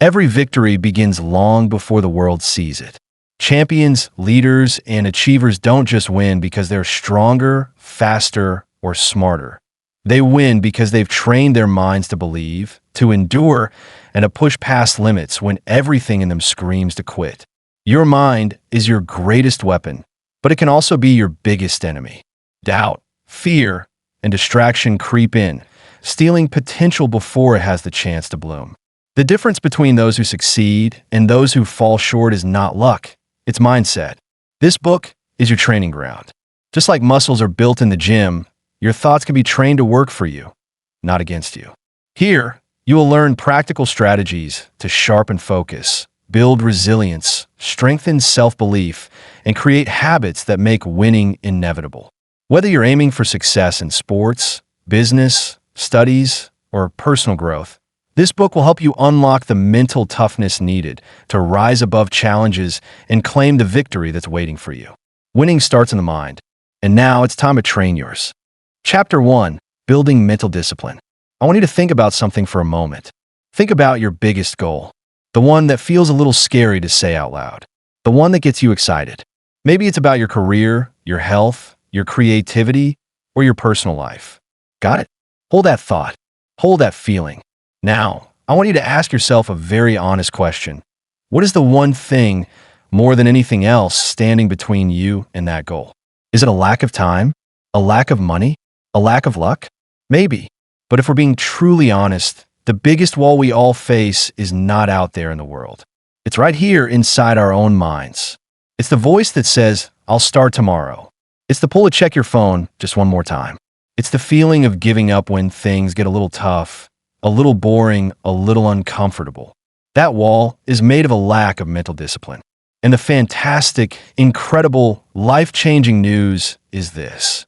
Every victory begins long before the world sees it. Champions, leaders, and achievers don't just win because they're stronger, faster, or smarter. They win because they've trained their minds to believe, to endure, and to push past limits when everything in them screams to quit. Your mind is your greatest weapon, but it can also be your biggest enemy. Doubt, fear, and distraction creep in, stealing potential before it has the chance to bloom. The difference between those who succeed and those who fall short is not luck, it's mindset. This book is your training ground. Just like muscles are built in the gym, your thoughts can be trained to work for you, not against you. Here, you will learn practical strategies to sharpen focus, build resilience, strengthen self-belief, and create habits that make winning inevitable. Whether you're aiming for success in sports, business, studies, or personal growth, this book will help you unlock the mental toughness needed to rise above challenges and claim the victory that's waiting for you. Winning starts in the mind, and now it's time to train yours. Chapter 1, Building Mental Discipline. I want you to think about something for a moment. Think about your biggest goal, the one that feels a little scary to say out loud, the one that gets you excited. Maybe it's about your career, your health, your creativity, or your personal life. Got it? Hold that thought. Hold that feeling. Now, I want you to ask yourself a very honest question. What is the one thing, more than anything else, standing between you and that goal? Is it a lack of time? A lack of money? A lack of luck? Maybe. But if we're being truly honest, the biggest wall we all face is not out there in the world. It's right here inside our own minds. It's the voice that says, I'll start tomorrow. It's the pull to check your phone just one more time. It's the feeling of giving up when things get a little tough, a little boring, a little uncomfortable. That wall is made of a lack of mental discipline. And the fantastic, incredible, life-changing news is this.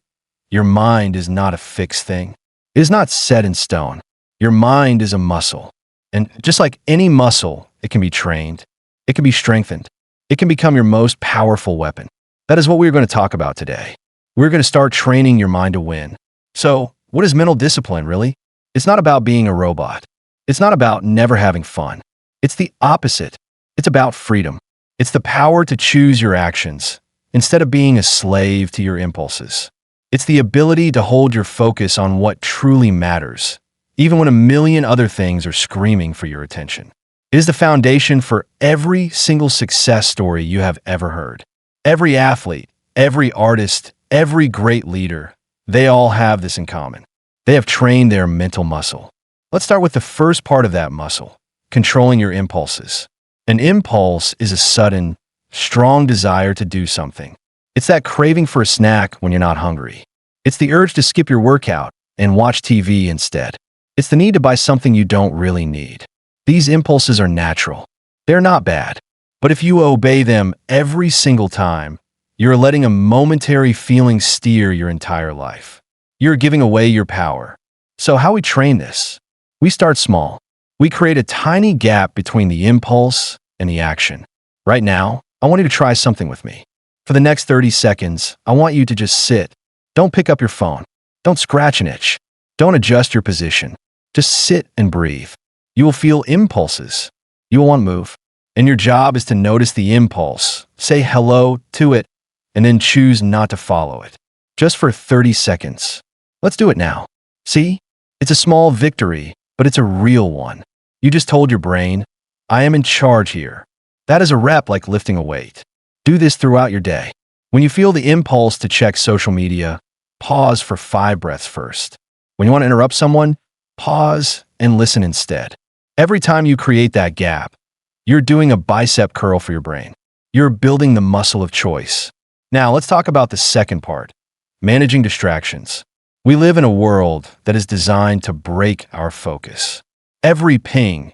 Your mind is not a fixed thing. It is not set in stone. Your mind is a muscle. And just like any muscle, it can be trained. It can be strengthened. It can become your most powerful weapon. That is what we're going to talk about today. We're going to start training your mind to win. So, what is mental discipline, really? It's not about being a robot. It's not about never having fun. It's the opposite. It's about freedom. It's the power to choose your actions instead of being a slave to your impulses. It's the ability to hold your focus on what truly matters, even when a million other things are screaming for your attention. It is the foundation for every single success story you have ever heard. Every athlete, every artist, every great leader, they all have this in common. They have trained their mental muscle. Let's start with the first part of that muscle, controlling your impulses. An impulse is a sudden, strong desire to do something. It's that craving for a snack when you're not hungry. It's the urge to skip your workout and watch TV instead. It's the need to buy something you don't really need. These impulses are natural. They're not bad. But if you obey them every single time, you're letting a momentary feeling steer your entire life. You're giving away your power. So how we train this? We start small. We create a tiny gap between the impulse and the action. Right now, I want you to try something with me. For the next 30 seconds, I want you to just sit. Don't pick up your phone. Don't scratch an itch. Don't adjust your position. Just sit and breathe. You will feel impulses. You will want to move. And your job is to notice the impulse, say hello to it, and then choose not to follow it. Just for 30 seconds. Let's do it now. See? It's a small victory, but it's a real one. You just told your brain, I am in charge here. That is a rep like lifting a weight. Do this throughout your day. When you feel the impulse to check social media, pause for 5 breaths first. When you want to interrupt someone, pause and listen instead. Every time you create that gap, you're doing a bicep curl for your brain. You're building the muscle of choice. Now, let's talk about the second part, managing distractions. We live in a world that is designed to break our focus. Every ping,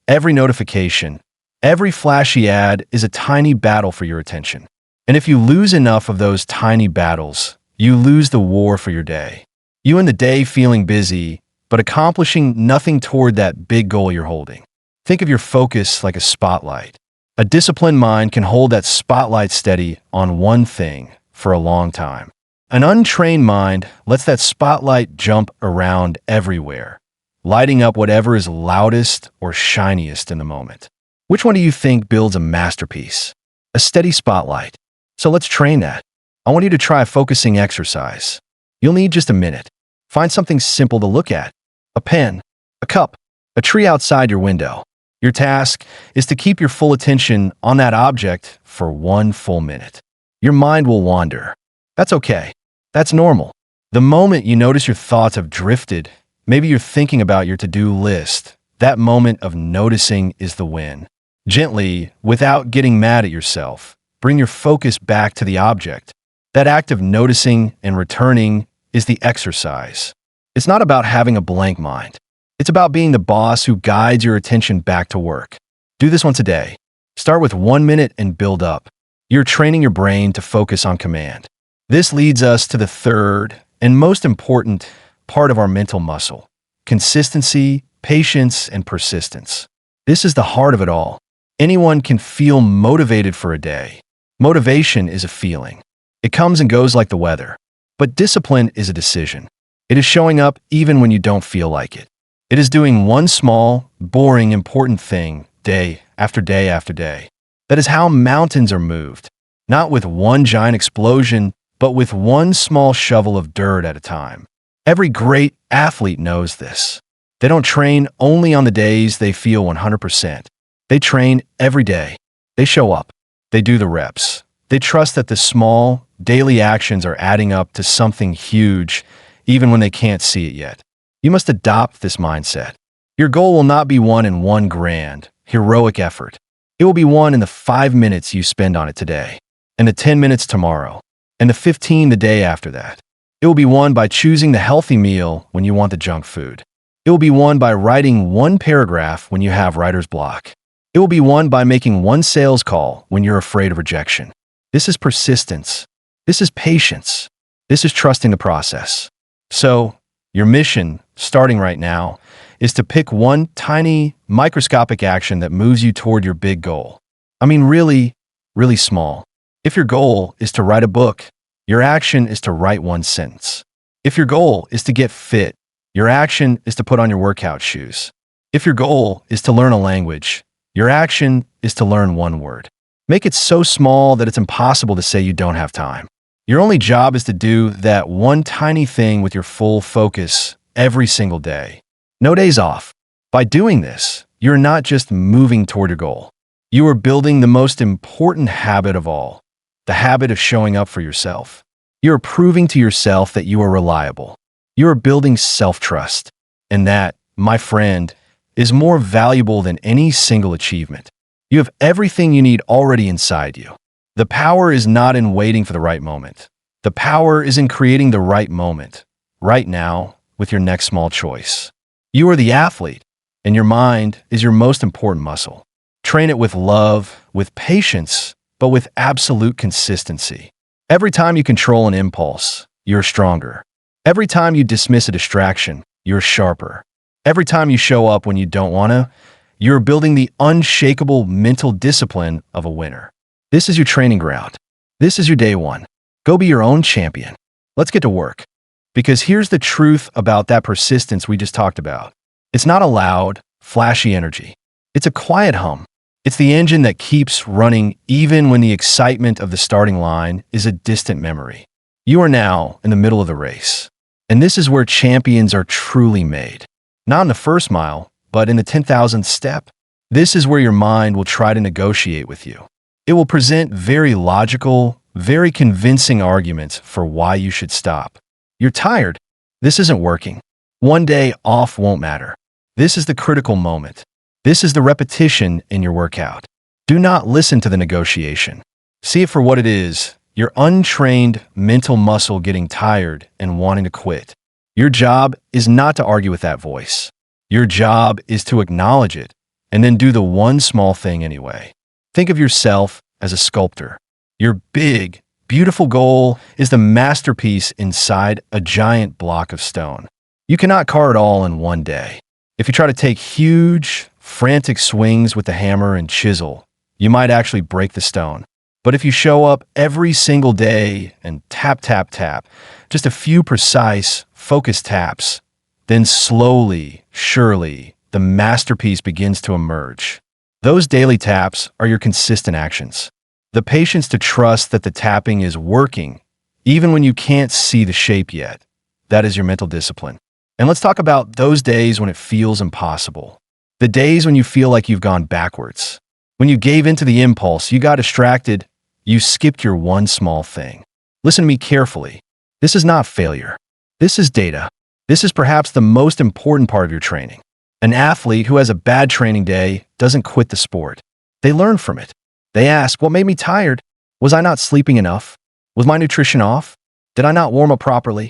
every notification, every flashy ad is a tiny battle for your attention. And if you lose enough of those tiny battles, you lose the war for your day. You end the day feeling busy, but accomplishing nothing toward that big goal you're holding. Think of your focus like a spotlight. A disciplined mind can hold that spotlight steady on one thing for a long time. An untrained mind lets that spotlight jump around everywhere, lighting up whatever is loudest or shiniest in the moment. Which one do you think builds a masterpiece? A steady spotlight. So let's train that. I want you to try a focusing exercise. You'll need just a minute. Find something simple to look at. A pen, a cup, a tree outside your window. Your task is to keep your full attention on that object for 1 full minute. Your mind will wander. That's okay. That's normal. The moment you notice your thoughts have drifted, maybe you're thinking about your to-do list, that moment of noticing is the win. Gently, without getting mad at yourself, bring your focus back to the object. That act of noticing and returning is the exercise. It's not about having a blank mind. It's about being the boss who guides your attention back to work. Do this once a day. Start with 1 minute and build up. You're training your brain to focus on command. This leads us to the third and most important part of our mental muscle: consistency, patience, and persistence. This is the heart of it all. Anyone can feel motivated for a day. Motivation is a feeling. It comes and goes like the weather. But discipline is a decision. It is showing up even when you don't feel like it. It is doing one small, boring, important thing day after day after day. That is how mountains are moved. Not with one giant explosion, but with one small shovel of dirt at a time. Every great athlete knows this. They don't train only on the days they feel 100%. They train every day. They show up. They do the reps. They trust that the small, daily actions are adding up to something huge, even when they can't see it yet. You must adopt this mindset. Your goal will not be won in one grand, heroic effort. It will be won in the 5 minutes you spend on it today, and the 10 minutes tomorrow, and the 15 the day after that. It will be won by choosing the healthy meal when you want the junk food. It will be won by writing one paragraph when you have writer's block. It will be won by making one sales call when you're afraid of rejection. This is persistence. This is patience. This is trusting the process. So, your mission, starting right now, is to pick one tiny, microscopic action that moves you toward your big goal. I mean, really, really small. If your goal is to write a book, your action is to write one sentence. If your goal is to get fit, your action is to put on your workout shoes. If your goal is to learn a language, your action is to learn one word. Make it so small that it's impossible to say you don't have time. Your only job is to do that one tiny thing with your full focus every single day. No days off. By doing this, you're not just moving toward your goal. You are building the most important habit of all, the habit of showing up for yourself. You are proving to yourself that you are reliable. You are building self-trust. And that, my friend, is more valuable than any single achievement. You have everything you need already inside you. The power is not in waiting for the right moment. The power is in creating the right moment, right now, with your next small choice. You are the athlete, and your mind is your most important muscle. Train it with love, with patience, but with absolute consistency. Every time you control an impulse, you're stronger. Every time you dismiss a distraction, you're sharper. Every time you show up when you don't want to, you're building the unshakable mental discipline of a winner. This is your training ground. This is your day one. Go be your own champion. Let's get to work. Because here's the truth about that persistence we just talked about. It's not a loud, flashy energy. It's a quiet hum. It's the engine that keeps running even when the excitement of the starting line is a distant memory. You are now in the middle of the race. And this is where champions are truly made. Not in the first mile, but in the 10,000th step. This is where your mind will try to negotiate with you. It will present very logical, very convincing arguments for why you should stop. You're tired. This isn't working. One day off won't matter. This is the critical moment. This is the repetition in your workout. Do not listen to the negotiation. See it for what it is, your untrained mental muscle getting tired and wanting to quit. Your job is not to argue with that voice. Your job is to acknowledge it and then do the one small thing anyway. Think of yourself as a sculptor. Your big, beautiful goal is the masterpiece inside a giant block of stone. You cannot carve it all in one day. If you try to take huge, frantic swings with the hammer and chisel, you might actually break the stone. But if you show up every single day and tap, tap, tap, just a few precise, focused taps, then slowly, surely, the masterpiece begins to emerge. Those daily taps are your consistent actions. The patience to trust that the tapping is working, even when you can't see the shape yet. That is your mental discipline. And let's talk about those days when it feels impossible. The days when you feel like you've gone backwards. When you gave into the impulse, you got distracted, you skipped your one small thing. Listen to me carefully. This is not failure. This is data. This is perhaps the most important part of your training. An athlete who has a bad training day doesn't quit the sport. They learn from it. They ask, what made me tired? Was I not sleeping enough? Was my nutrition off? Did I not warm up properly?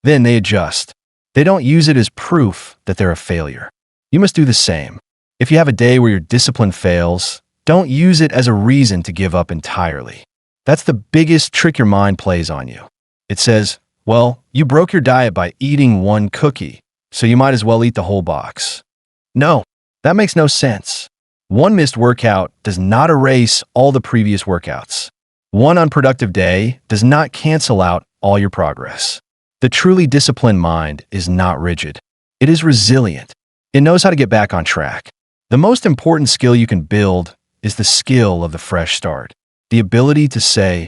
Then they adjust. They don't use it as proof that they're a failure. You must do the same. If you have a day where your discipline fails, don't use it as a reason to give up entirely. That's the biggest trick your mind plays on you. It says, well, you broke your diet by eating one cookie, so you might as well eat the whole box. No, that makes no sense. One missed workout does not erase all the previous workouts. One unproductive day does not cancel out all your progress. The truly disciplined mind is not rigid. It is resilient. It knows how to get back on track. The most important skill you can build is the skill of the fresh start. The ability to say,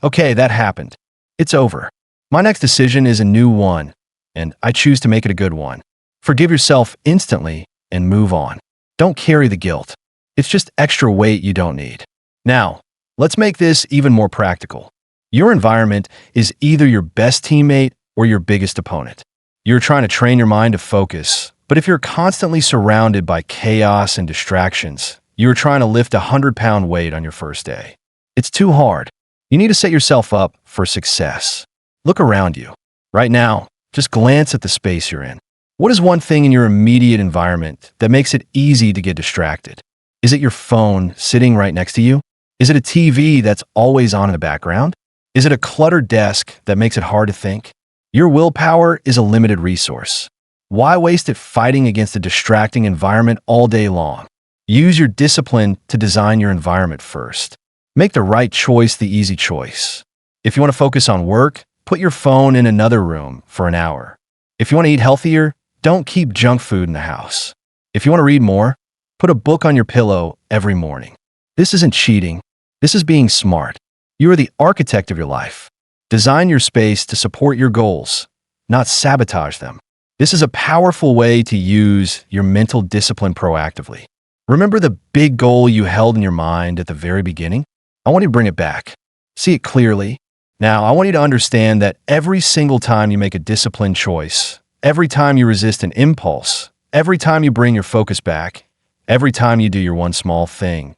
okay, that happened. It's over. My next decision is a new one, and I choose to make it a good one. Forgive yourself instantly and move on. Don't carry the guilt. It's just extra weight you don't need. Now, let's make this even more practical. Your environment is either your best teammate or your biggest opponent. You're trying to train your mind to focus, but if you're constantly surrounded by chaos and distractions, you're trying to lift a 100-pound weight on your first day. It's too hard. You need to set yourself up for success. Look around you. Right now, just glance at the space you're in. What is one thing in your immediate environment that makes it easy to get distracted? Is it your phone sitting right next to you? Is it a TV that's always on in the background? Is it a cluttered desk that makes it hard to think? Your willpower is a limited resource. Why waste it fighting against a distracting environment all day long? Use your discipline to design your environment first. Make the right choice the easy choice. If you want to focus on work, put your phone in another room for an hour. If you want to eat healthier, don't keep junk food in the house. If you want to read more, put a book on your pillow every morning. This isn't cheating. This is being smart. You are the architect of your life. Design your space to support your goals, not sabotage them. This is a powerful way to use your mental discipline proactively. Remember the big goal you held in your mind at the very beginning? I want you to bring it back. See it clearly. Now, I want you to understand that every single time you make a disciplined choice, every time you resist an impulse, every time you bring your focus back, every time you do your one small thing,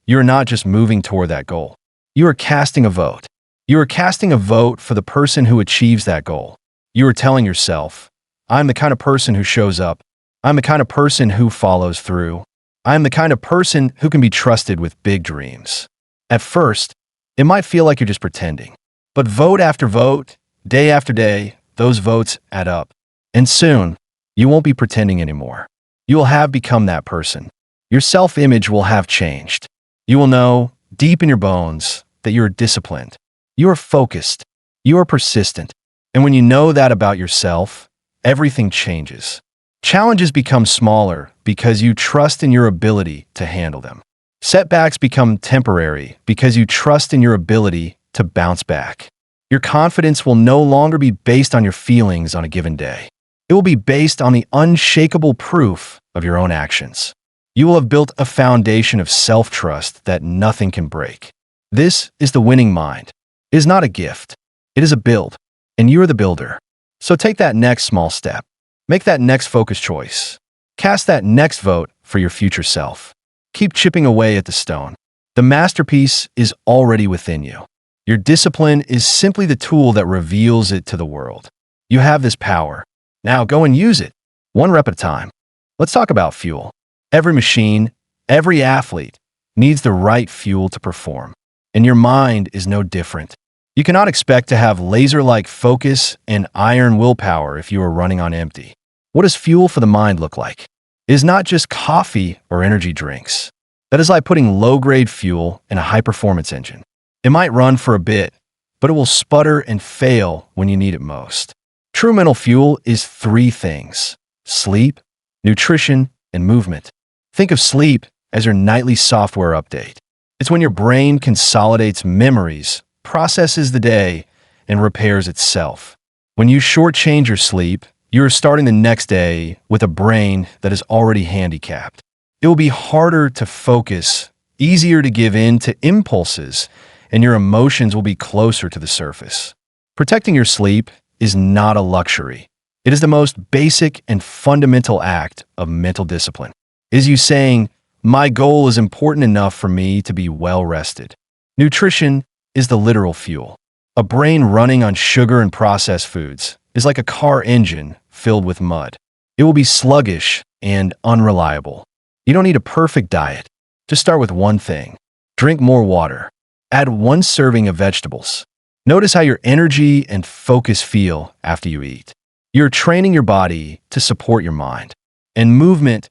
you are not just moving toward that goal. You are casting a vote. You are casting a vote for the person who achieves that goal. You are telling yourself, I'm the kind of person who shows up. I'm the kind of person who follows through. I'm the kind of person who can be trusted with big dreams. At first, it might feel like you're just pretending. But vote after vote, day after day, those votes add up. And soon, you won't be pretending anymore. You will have become that person. Your self-image will have changed. You will know, deep in your bones, that you are disciplined. You are focused. You are persistent. And when you know that about yourself, everything changes. Challenges become smaller because you trust in your ability to handle them. Setbacks become temporary because you trust in your ability to bounce back. Your confidence will no longer be based on your feelings on a given day. It will be based on the unshakable proof of your own actions. You will have built a foundation of self-trust that nothing can break. This is the winning mind. It is not a gift. It is a build, and you are the builder. So take that next small step. Make that next focus choice. Cast that next vote for your future self. Keep chipping away at the stone. The masterpiece is already within you. Your discipline is simply the tool that reveals it to the world. You have this power. Now go and use it, one rep at a time. Let's talk about fuel. Every machine, every athlete needs the right fuel to perform. And your mind is no different. You cannot expect to have laser-like focus and iron willpower if you are running on empty. What does fuel for the mind look like? It is not just coffee or energy drinks. That is like putting low-grade fuel in a high-performance engine. It might run for a bit, but it will sputter and fail when you need it most. True mental fuel is three things: sleep, nutrition, and movement. Think of sleep as your nightly software update. It's when your brain consolidates memories, processes the day, and repairs itself. When you shortchange your sleep, you are starting the next day with a brain that is already handicapped. It will be harder to focus, easier to give in to impulses, and your emotions will be closer to the surface. Protecting your sleep is not a luxury. It is the most basic and fundamental act of mental discipline. It is you saying, my goal is important enough for me to be well rested. Nutrition is the literal fuel. A brain running on sugar and processed foods is like a car engine filled with mud. It will be sluggish and unreliable. You don't need a perfect diet. Just start with one thing. Drink more water. Add 1 serving of vegetables. Notice how your energy and focus feel after you eat. You're training your body to support your mind. And movement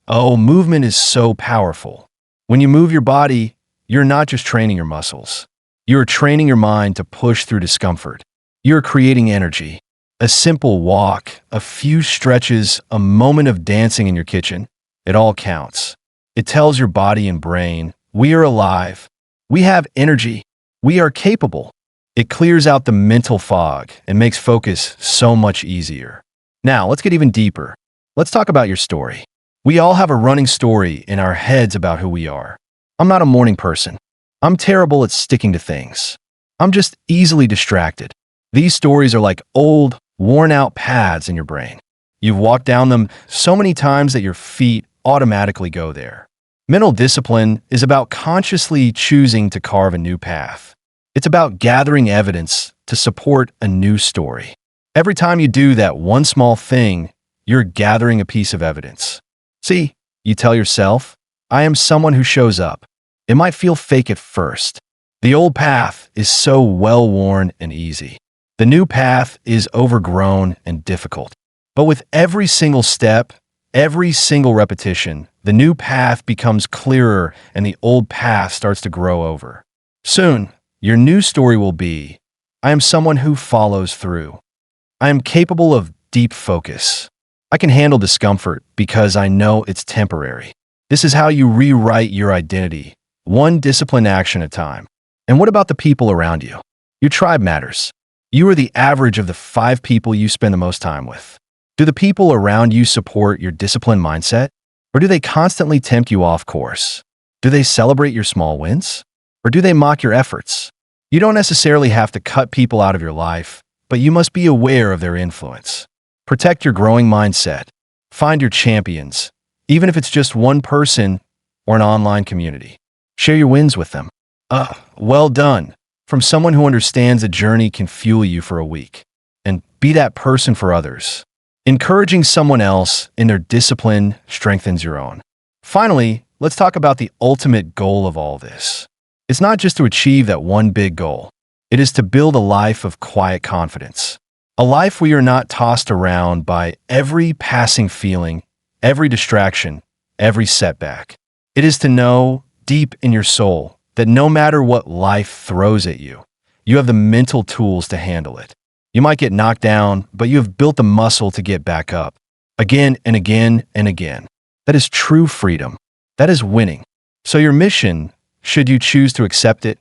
is so powerful. When you move your body, you're not just training your muscles. You're training your mind to push through discomfort. You're creating energy. A simple walk, a few stretches, a moment of dancing in your kitchen, it all counts. It tells your body and brain, we are alive. We have energy. We are capable. It clears out the mental fog and makes focus so much easier. Now, let's get even deeper. Let's talk about your story. We all have a running story in our heads about who we are. I'm not a morning person. I'm terrible at sticking to things. I'm just easily distracted. These stories are like old, worn-out paths in your brain. You've walked down them so many times that your feet automatically go there. Mental discipline is about consciously choosing to carve a new path. It's about gathering evidence to support a new story. Every time you do that one small thing, you're gathering a piece of evidence. See, you tell yourself, I am someone who shows up. It might feel fake at first. The old path is so well-worn and easy. The new path is overgrown and difficult. But with every single step, every single repetition, the new path becomes clearer and the old path starts to grow over. Soon, your new story will be, I am someone who follows through. I am capable of deep focus. I can handle discomfort because I know it's temporary. This is how you rewrite your identity, one disciplined action at a time. And what about the people around you? Your tribe matters. You are the average of the 5 people you spend the most time with. Do the people around you support your disciplined mindset? Or do they constantly tempt you off course? Do they celebrate your small wins? Or do they mock your efforts? You don't necessarily have to cut people out of your life, but you must be aware of their influence. Protect your growing mindset. Find your champions, even if it's just one person or an online community. Share your wins with them. Well done, from someone who understands a journey can fuel you for a week. And be that person for others. Encouraging someone else in their discipline strengthens your own. Finally, let's talk about the ultimate goal of all this. It's not just to achieve that one big goal. It is to build a life of quiet confidence. A life where you're not tossed around by every passing feeling, every distraction, every setback. It is to know deep in your soul that no matter what life throws at you, you have the mental tools to handle it. You might get knocked down, but you have built the muscle to get back up. Again and again and again. That is true freedom. That is winning. So your mission, should you choose to accept it,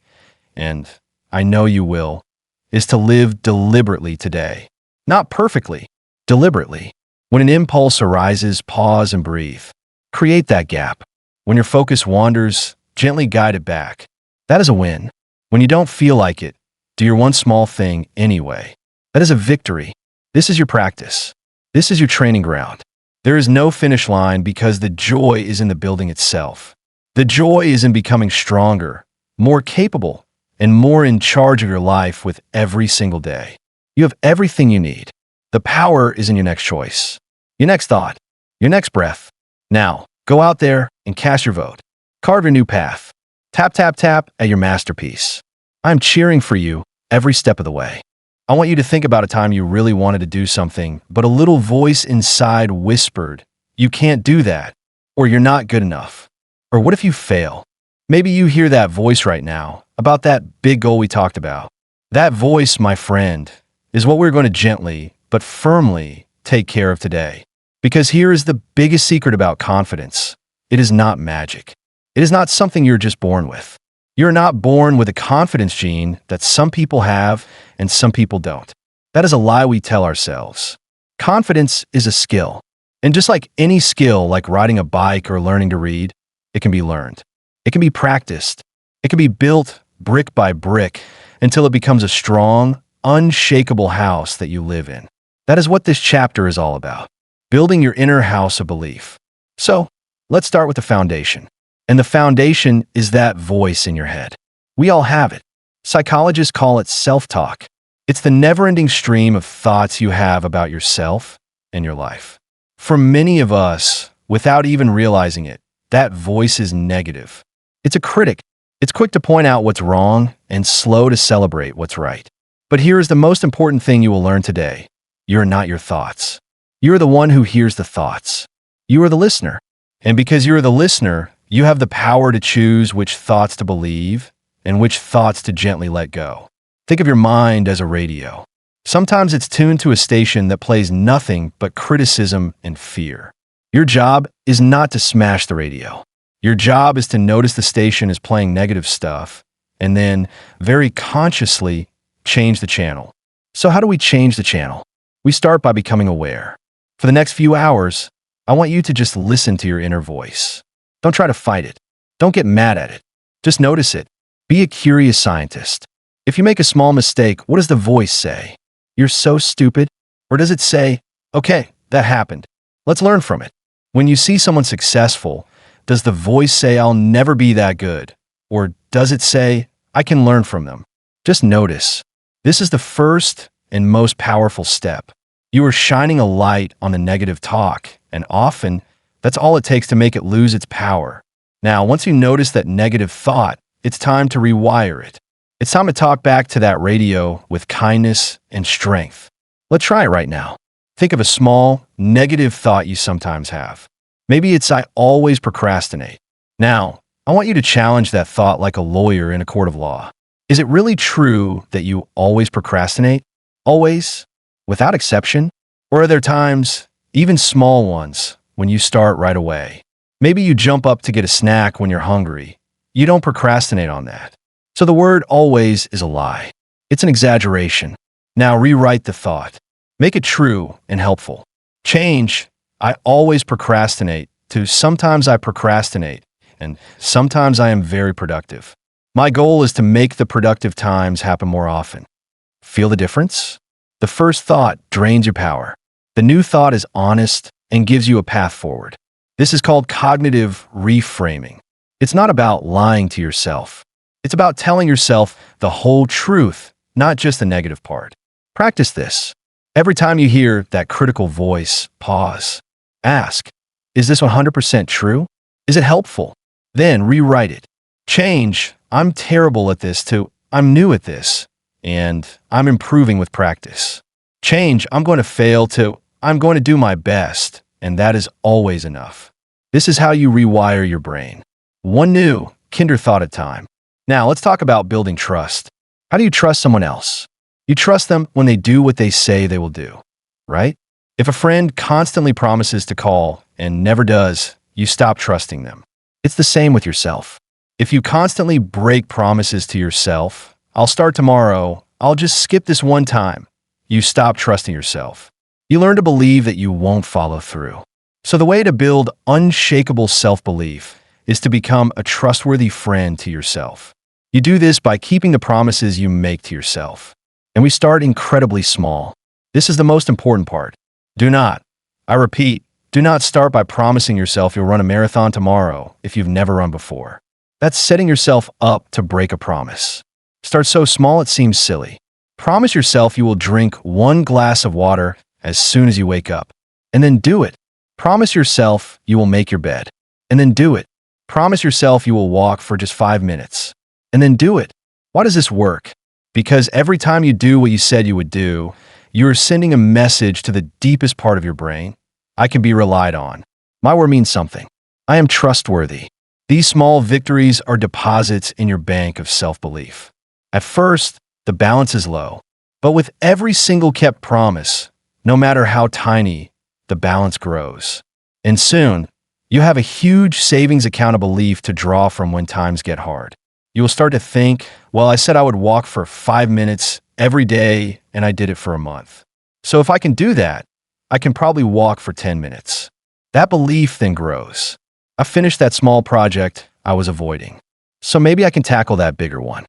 and I know you will, is to live deliberately today. Not perfectly, deliberately. When an impulse arises, pause and breathe. Create that gap. When your focus wanders, gently guide it back. That is a win. When you don't feel like it, do your one small thing anyway. That is a victory. This is your practice. This is your training ground. There is no finish line because the joy is in the building itself. The joy is in becoming stronger, more capable, and more in charge of your life with every single day. You have everything you need. The power is in your next choice, your next thought, your next breath. Now, go out there and cast your vote. Carve your new path. Tap, tap, tap at your masterpiece. I'm cheering for you every step of the way. I want you to think about a time you really wanted to do something, but a little voice inside whispered, you can't do that, or you're not good enough. Or what if you fail? Maybe you hear that voice right now about that big goal we talked about. That voice, my friend, is what we're going to gently but firmly take care of today. Because here is the biggest secret about confidence. It is not magic. It is not something you're just born with. You're not born with a confidence gene that some people have and some people don't. That is a lie we tell ourselves. Confidence is a skill. And just like any skill, like riding a bike or learning to read, it can be learned. It can be practiced. It can be built brick by brick until it becomes a strong, unshakable house that you live in. That is what this chapter is all about. Building your inner house of belief. So, let's start with the foundation. And the foundation is that voice in your head. We all have it. Psychologists call it self-talk. It's the never-ending stream of thoughts you have about yourself and your life. For many of us, without even realizing it, that voice is negative. It's a critic. It's quick to point out what's wrong and slow to celebrate what's right. But here is the most important thing you will learn today. You're not your thoughts. You're the one who hears the thoughts. You are the listener. And because you're the listener, you have the power to choose which thoughts to believe and which thoughts to gently let go. Think of your mind as a radio. Sometimes it's tuned to a station that plays nothing but criticism and fear. Your job is not to smash the radio. Your job is to notice the station is playing negative stuff and then very consciously change the channel. So how do we change the channel? We start by becoming aware. For the next few hours, I want you to just listen to your inner voice. Don't try to fight it. Don't get mad at it. Just notice it. Be a curious scientist. If you make a small mistake, what does the voice say? You're so stupid? Or does it say, okay, that happened. Let's learn from it. When you see someone successful, does the voice say, I'll never be that good? Or does it say, I can learn from them? Just notice. This is the first and most powerful step. You are shining a light on the negative talk, and often, that's all it takes to make it lose its power. Now, once you notice that negative thought, it's time to rewire it. It's time to talk back to that radio with kindness and strength. Let's try it right now. Think of a small, negative thought you sometimes have. Maybe it's I always procrastinate. Now, I want you to challenge that thought like a lawyer in a court of law. Is it really true that you always procrastinate? Always? Without exception? Or are there times, even small ones, when you start right away? Maybe you jump up to get a snack when you're hungry. You don't procrastinate on that. So the word always is a lie. It's an exaggeration. Now rewrite the thought. Make it true and helpful. Change, I always procrastinate, to sometimes I procrastinate, and sometimes I am very productive. My goal is to make the productive times happen more often. Feel the difference? The first thought drains your power. The new thought is honest and gives you a path forward. This is called cognitive reframing. It's not about lying to yourself. It's about telling yourself the whole truth, not just the negative part. Practice this. Every time you hear that critical voice, pause. Ask, is this 100% true? Is it helpful? Then rewrite it. Change, I'm terrible at this, to I'm new at this, and I'm improving with practice. Change, I'm going to fail, to I'm going to do my best, and that is always enough. This is how you rewire your brain. One new, kinder thought at a time. Now, let's talk about building trust. How do you trust someone else? You trust them when they do what they say they will do, right? If a friend constantly promises to call and never does, you stop trusting them. It's the same with yourself. If you constantly break promises to yourself, I'll start tomorrow, I'll just skip this one time, you stop trusting yourself. You learn to believe that you won't follow through. So the way to build unshakable self-belief is to become a trustworthy friend to yourself. You do this by keeping the promises you make to yourself. And we start incredibly small. This is the most important part. Do not, I repeat, do not start by promising yourself you'll run a marathon tomorrow if you've never run before. That's setting yourself up to break a promise. Start so small it seems silly. Promise yourself you will drink 1 glass of water as soon as you wake up, and then do it. Promise yourself you will make your bed, and then do it. Promise yourself you will walk for just 5 minutes, and then do it. Why does this work? Because every time you do what you said you would do, you are sending a message to the deepest part of your brain. I can be relied on. My word means something. I am trustworthy. These small victories are deposits in your bank of self-belief. At first, the balance is low, but with every single kept promise, no matter how tiny, the balance grows. And soon, you have a huge savings account of belief to draw from when times get hard. You will start to think, well, I said I would walk for 5 minutes every day, and I did it for a month. So if I can do that, I can probably walk for 10 minutes. That belief then grows. I finished that small project I was avoiding. So maybe I can tackle that bigger one.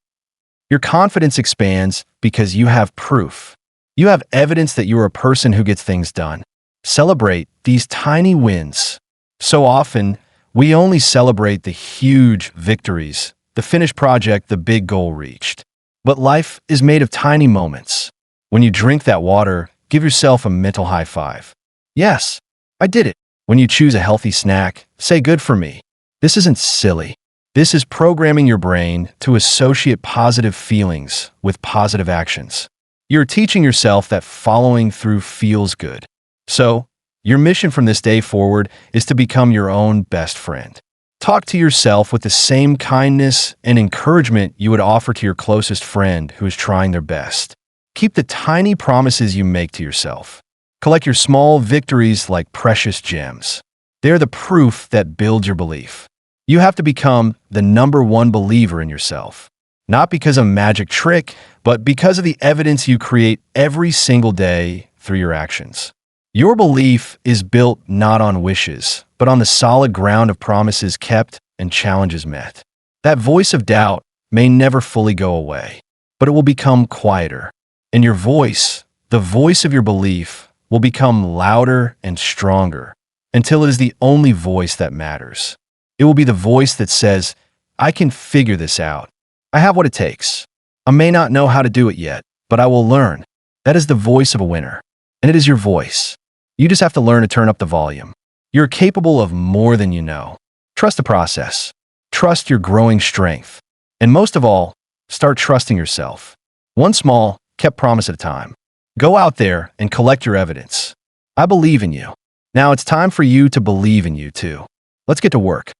Your confidence expands because you have proof. You have evidence that you are a person who gets things done. Celebrate these tiny wins. So often, we only celebrate the huge victories, the finished project, the big goal reached. But life is made of tiny moments. When you drink that water, give yourself a mental high five. Yes, I did it. When you choose a healthy snack, say good for me. This isn't silly. This is programming your brain to associate positive feelings with positive actions. You're teaching yourself that following through feels good. So, your mission from this day forward is to become your own best friend. Talk to yourself with the same kindness and encouragement you would offer to your closest friend who is trying their best. Keep the tiny promises you make to yourself. Collect your small victories like precious gems. They're the proof that builds your belief. You have to become the #1 believer in yourself. Not because of a magic trick, but because of the evidence you create every single day through your actions. Your belief is built not on wishes, but on the solid ground of promises kept and challenges met. That voice of doubt may never fully go away, but it will become quieter. And your voice, the voice of your belief, will become louder and stronger until it is the only voice that matters. It will be the voice that says, I can figure this out. I have what it takes. I may not know how to do it yet, but I will learn. That is the voice of a winner. And it is your voice. You just have to learn to turn up the volume. You're capable of more than you know. Trust the process. Trust your growing strength. And most of all, start trusting yourself. One small, kept promise at a time. Go out there and collect your evidence. I believe in you. Now it's time for you to believe in you too. Let's get to work.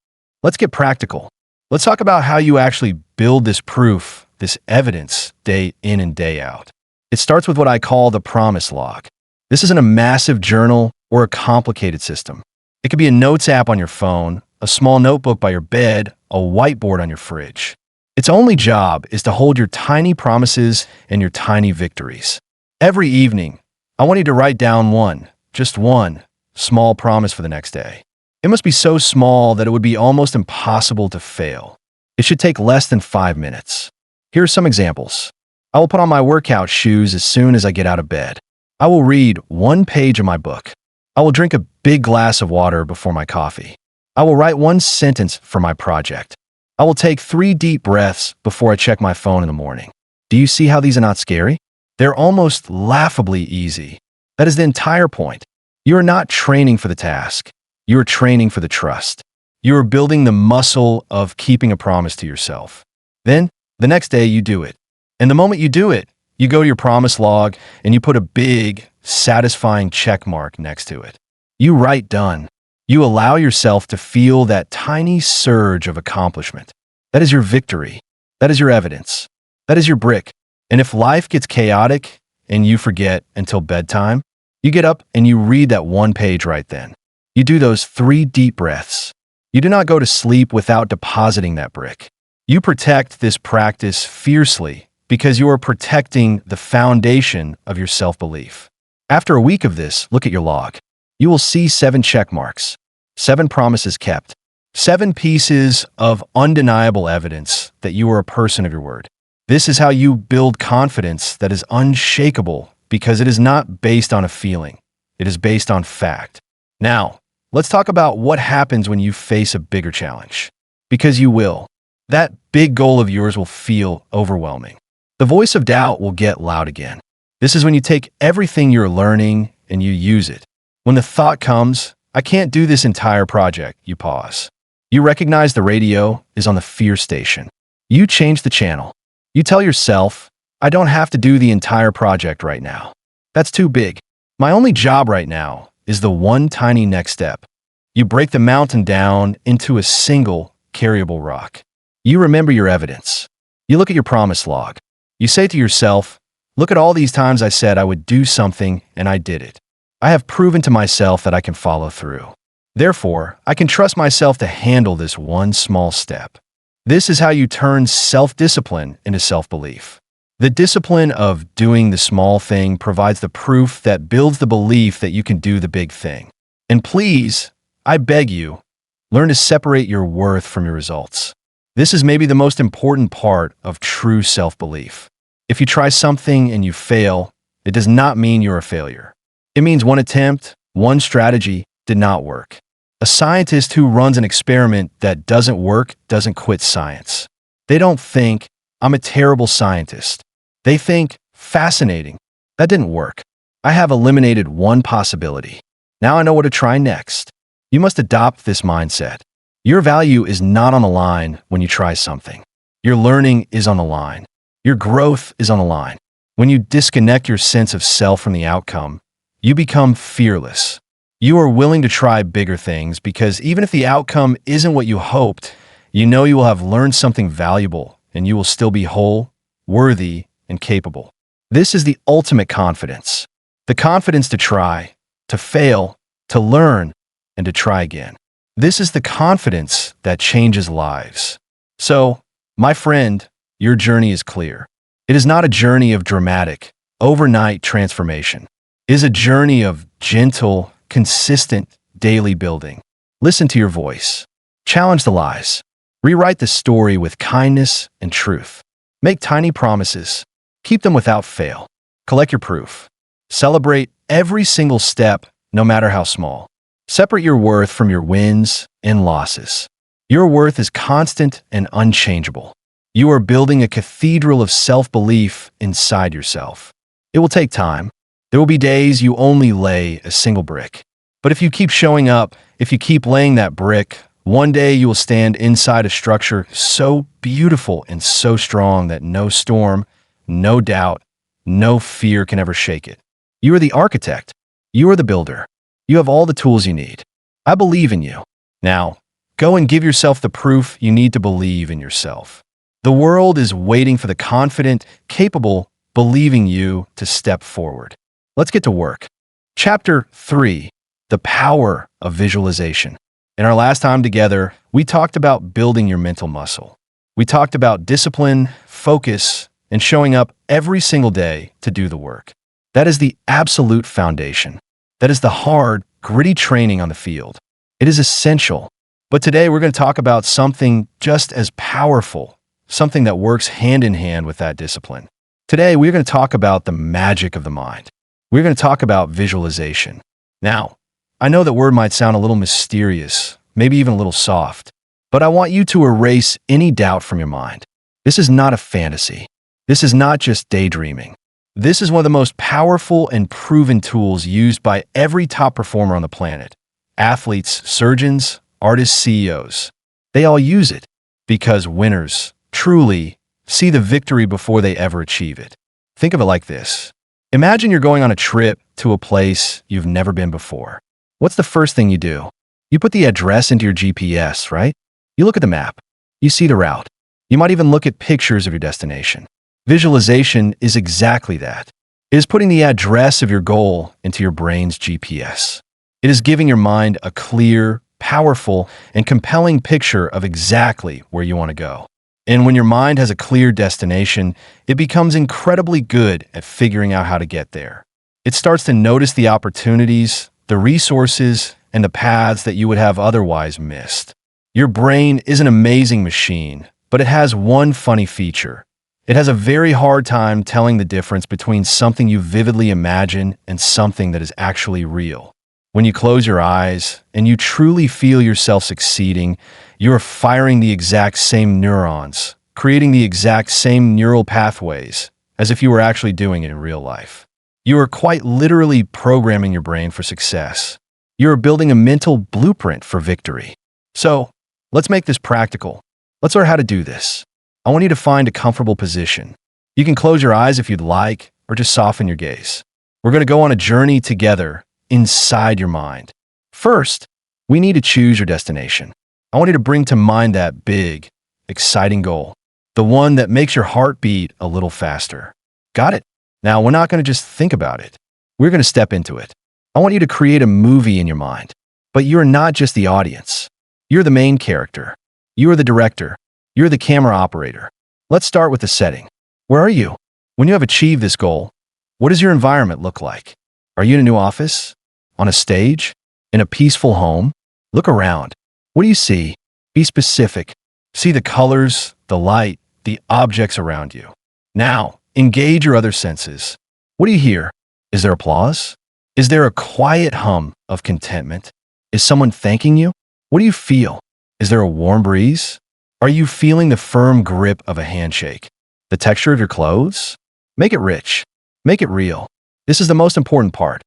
Let's get practical. Let's talk about how you actually build this proof, this evidence, day in and day out. It starts with what I call the promise log. This isn't a massive journal or a complicated system. It could be a notes app on your phone, a small notebook by your bed, a whiteboard on your fridge. Its only job is to hold your tiny promises and your tiny victories. Every evening, I want you to write down just one, small promise for the next day. It must be so small that it would be almost impossible to fail. It should take less than 5 minutes. Here are some examples. I will put on my workout shoes as soon as I get out of bed. I will read 1 page of my book. I will drink a big glass of water before my coffee. I will write 1 sentence for my project. I will take 3 deep breaths before I check my phone in the morning. Do you see how these are not scary? They're almost laughably easy. That is the entire point. You are not training for the task. You are training for the trust. You are building the muscle of keeping a promise to yourself. Then, the next day, you do it. And the moment you do it, you go to your promise log and you put a big, satisfying check mark next to it. You write done. You allow yourself to feel that tiny surge of accomplishment. That is your victory. That is your evidence. That is your brick. And if life gets chaotic and you forget until bedtime, you get up and you read that 1 page right then. You do those 3 deep breaths. You do not go to sleep without depositing that brick. You protect this practice fiercely because you are protecting the foundation of your self-belief. After a week of this, look at your log. You will see 7 check marks, 7 promises kept, 7 pieces of undeniable evidence that you are a person of your word. This is how you build confidence that is unshakable because it is not based on a feeling. It is based on fact. Now, let's talk about what happens when you face a bigger challenge. Because you will. That big goal of yours will feel overwhelming. The voice of doubt will get loud again. This is when you take everything you're learning and you use it. When the thought comes, I can't do this entire project, you pause. You recognize the radio is on the fear station. You change the channel. You tell yourself, I don't have to do the entire project right now. That's too big. My only job right now is the 1 tiny next step. You break the mountain down into a single carryable rock. You remember your evidence. You look at your promise log. You say to yourself, look at all these times I said I would do something and I did it. I have proven to myself that I can follow through. Therefore, I can trust myself to handle this one small step. This is how you turn self-discipline into self-belief. The discipline of doing the small thing provides the proof that builds the belief that you can do the big thing. And please, I beg you, learn to separate your worth from your results. This is maybe the most important part of true self-belief. If you try something and you fail, it does not mean you're a failure. It means one attempt, one strategy did not work. A scientist who runs an experiment that doesn't work doesn't quit science. They don't think, I'm a terrible scientist. They think, fascinating. That didn't work. I have eliminated one possibility. Now I know what to try next. You must adopt this mindset. Your value is not on the line when you try something. Your learning is on the line. Your growth is on the line. When you disconnect your sense of self from the outcome, you become fearless. You are willing to try bigger things because even if the outcome isn't what you hoped, you know you will have learned something valuable and you will still be whole, worthy, and capable. This is the ultimate confidence. The confidence to try, to fail, to learn, and to try again. This is the confidence that changes lives. So, my friend, your journey is clear. It is not a journey of dramatic, overnight transformation. It is a journey of gentle, consistent, daily building. Listen to your voice. Challenge the lies. Rewrite the story with kindness and truth. Make tiny promises. Keep them without fail. Collect your proof. Celebrate every single step, no matter how small. Separate your worth from your wins and losses. Your worth is constant and unchangeable. You are building a cathedral of self-belief inside yourself. It will take time. There will be days you only lay a single brick. But if you keep showing up, if you keep laying that brick, one day you will stand inside a structure so beautiful and so strong that no storm, no doubt, no fear can ever shake it. You are the architect. You are the builder. You have all the tools you need. I believe in you. Now, go and give yourself the proof you need to believe in yourself. The world is waiting for the confident, capable, believing you to step forward. Let's get to work. Chapter 3, The Power of Visualization. In our last time together, we talked about building your mental muscle. We talked about discipline, focus, and showing up every single day to do the work. That is the absolute foundation. That is the hard, gritty training on the field. It is essential. But today we're going to talk about something just as powerful, something that works hand in hand with that discipline. Today we're going to talk about the magic of the mind. We're going to talk about visualization. Now, I know that word might sound a little mysterious, maybe even a little soft, but I want you to erase any doubt from your mind. This is not a fantasy. This is not just daydreaming. This is one of the most powerful and proven tools used by every top performer on the planet. Athletes, surgeons, artists, CEOs. They all use it because winners truly see the victory before they ever achieve it. Think of it like this. Imagine you're going on a trip to a place you've never been before. What's the first thing you do? You put the address into your GPS, right? You look at the map. You see the route. You might even look at pictures of your destination. Visualization is exactly that. It is putting the address of your goal into your brain's GPS. It is giving your mind a clear, powerful, and compelling picture of exactly where you want to go. And when your mind has a clear destination, it becomes incredibly good at figuring out how to get there. It starts to notice the opportunities, the resources, and the paths that you would have otherwise missed. Your brain is an amazing machine, but it has one funny feature. It has a very hard time telling the difference between something you vividly imagine and something that is actually real. When you close your eyes and you truly feel yourself succeeding, you are firing the exact same neurons, creating the exact same neural pathways as if you were actually doing it in real life. You are quite literally programming your brain for success. You are building a mental blueprint for victory. So, let's make this practical. Let's learn how to do this. I want you to find a comfortable position. You can close your eyes if you'd like, or just soften your gaze. We're going to go on a journey together inside your mind. First, we need to choose your destination. I want you to bring to mind that big, exciting goal, the one that makes your heart beat a little faster. Got it? Now, we're not going to just think about it. We're going to step into it. I want you to create a movie in your mind. But you're not just the audience. You're the main character. You are the director. You're the camera operator. Let's start with the setting. Where are you? When you have achieved this goal, what does your environment look like? Are you in a new office? On a stage? In a peaceful home? Look around. What do you see? Be specific. See the colors, the light, the objects around you. Now, engage your other senses. What do you hear? Is there applause? Is there a quiet hum of contentment? Is someone thanking you? What do you feel? Is there a warm breeze? Are you feeling the firm grip of a handshake? The texture of your clothes? Make it rich. Make it real. This is the most important part.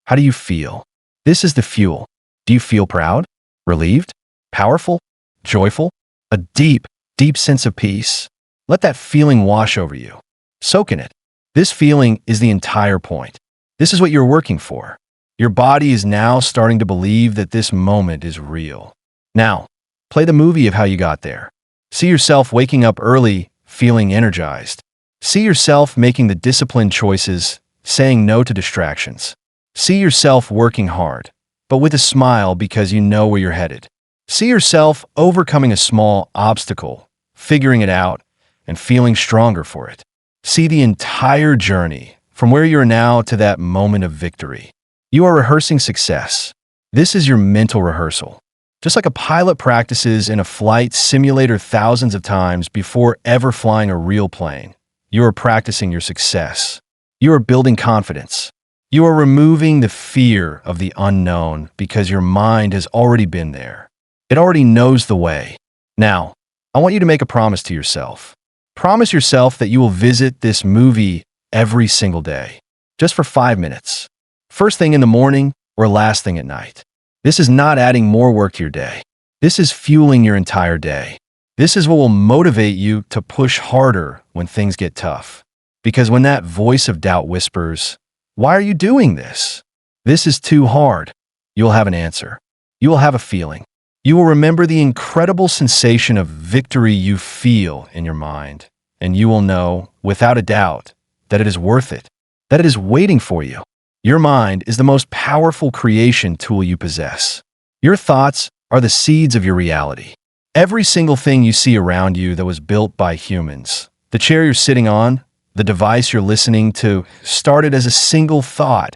How do you feel? This is the fuel. Do you feel proud? Relieved? Powerful? Joyful? A deep, deep sense of peace? Let that feeling wash over you. Soak in it. This feeling is the entire point. This is what you're working for. Your body is now starting to believe that this moment is real. Now, play the movie of how you got there. See yourself waking up early, feeling energized. See yourself making the disciplined choices, saying no to distractions. See yourself working hard, but with a smile because you know where you're headed. See yourself overcoming a small obstacle, figuring it out, and feeling stronger for it. See the entire journey, from where you are now to that moment of victory. You are rehearsing success. This is your mental rehearsal. Just like a pilot practices in a flight simulator thousands of times before ever flying a real plane, you are practicing your success. You are building confidence. You are removing the fear of the unknown because your mind has already been there. It already knows the way. Now, I want you to make a promise to yourself. Promise yourself that you will visit this movie every single day, just for 5 minutes. First thing in the morning or last thing at night. This is not adding more work to your day. This is fueling your entire day. This is what will motivate you to push harder when things get tough. Because when that voice of doubt whispers, "Why are you doing this? This is too hard," you'll have an answer. You will have a feeling. You will remember the incredible sensation of victory you feel in your mind, and you will know, without a doubt, that it is worth it, that it is waiting for you. Your mind is the most powerful creation tool you possess. Your thoughts are the seeds of your reality. Every single thing you see around you that was built by humans, the chair you're sitting on, the device you're listening to, started as a single thought,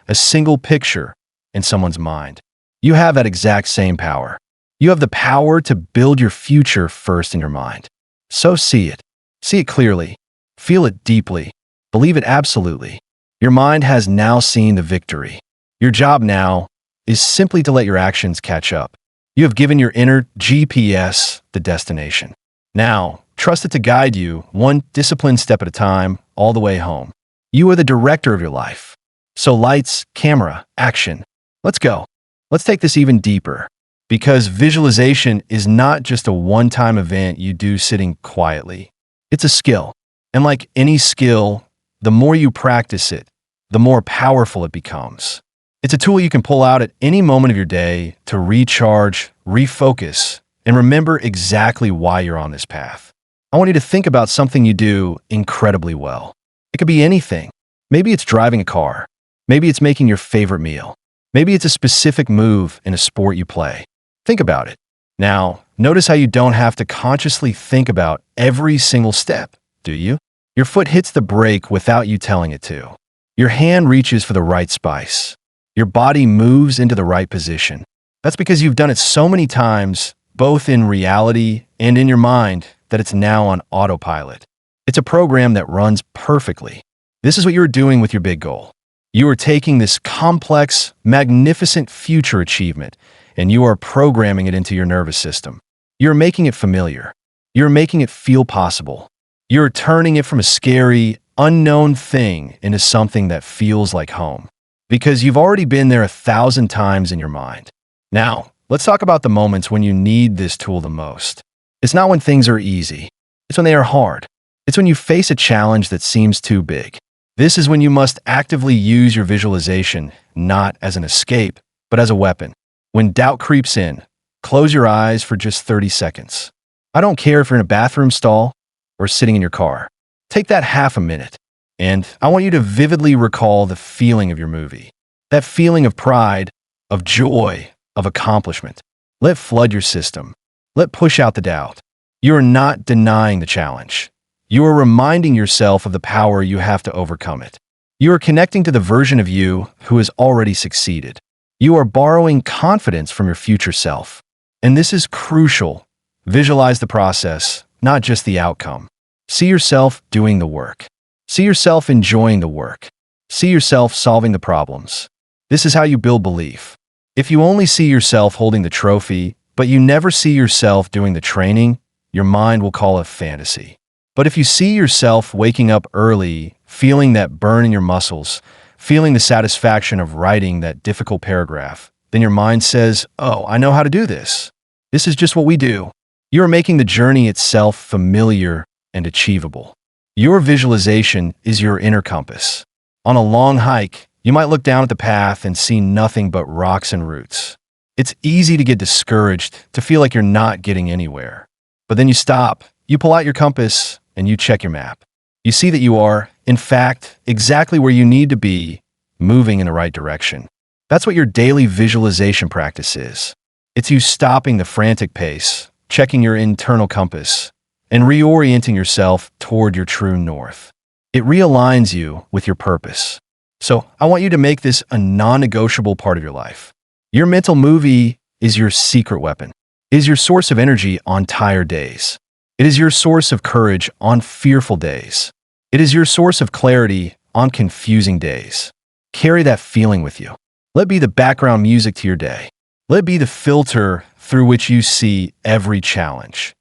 a single picture in someone's mind. You have that exact same power. You have the power to build your future first in your mind. So see it. See it clearly. Feel it deeply. Believe it absolutely. Your mind has now seen the victory. Your job now is simply to let your actions catch up. You have given your inner GPS the destination. Now, trust it to guide you one disciplined step at a time all the way home. You are the director of your life. So lights, camera, action. Let's go. Let's take this even deeper. Because visualization is not just a one-time event you do sitting quietly. It's a skill. And like any skill, the more you practice it, the more powerful it becomes. It's a tool you can pull out at any moment of your day to recharge, refocus, and remember exactly why you're on this path. I want you to think about something you do incredibly well. It could be anything. Maybe it's driving a car. Maybe it's making your favorite meal. Maybe it's a specific move in a sport you play. Think about it. Now, notice how you don't have to consciously think about every single step, do you? Your foot hits the brake without you telling it to. Your hand reaches for the right spice. Your body moves into the right position. That's because you've done it so many times, both in reality and in your mind, that it's now on autopilot. It's a program that runs perfectly. This is what you're doing with your big goal. You are taking this complex, magnificent future achievement, and you are programming it into your nervous system. You're making it familiar. You're making it feel possible. You're turning it from a scary, unknown thing into something that feels like home. Because you've already been there 1,000 times in your mind. Now, let's talk about the moments when you need this tool the most. It's not when things are easy. It's when they are hard. It's when you face a challenge that seems too big. This is when you must actively use your visualization, not as an escape, but as a weapon. When doubt creeps in, close your eyes for just 30 seconds. I don't care if you're in a bathroom stall or sitting in your car. Take that half a minute, and I want you to vividly recall the feeling of your movie. That feeling of pride, of joy, of accomplishment. Let flood your system. Let push out the doubt. You are not denying the challenge. You are reminding yourself of the power you have to overcome it. You are connecting to the version of you who has already succeeded. You are borrowing confidence from your future self. And this is crucial. Visualize the process, not just the outcome. See yourself doing the work. See yourself enjoying the work. See yourself solving the problems. This is how you build belief. If you only see yourself holding the trophy, but you never see yourself doing the training, your mind will call it fantasy. But if you see yourself waking up early, feeling that burn in your muscles, feeling the satisfaction of writing that difficult paragraph, then your mind says, "Oh, I know how to do this. This is just what we do." You are making the journey itself familiar and achievable. Your visualization is your inner compass. On a long hike, you might look down at the path and see nothing but rocks and roots. It's easy to get discouraged, to feel like you're not getting anywhere. But then you stop, you pull out your compass, and you check your map. You see that you are, in fact, exactly where you need to be, moving in the right direction. That's what your daily visualization practice is. It's you stopping the frantic pace, checking your internal compass, and reorienting yourself toward your true north. It realigns you with your purpose. So I want you to make this a non-negotiable part of your life. Your mental movie is your secret weapon. It is your source of energy on tired days. It is your source of courage on fearful days. It is your source of clarity on confusing days. Carry that feeling with you. Let it be the background music to your day. Let it be the filter through which you see every challenge.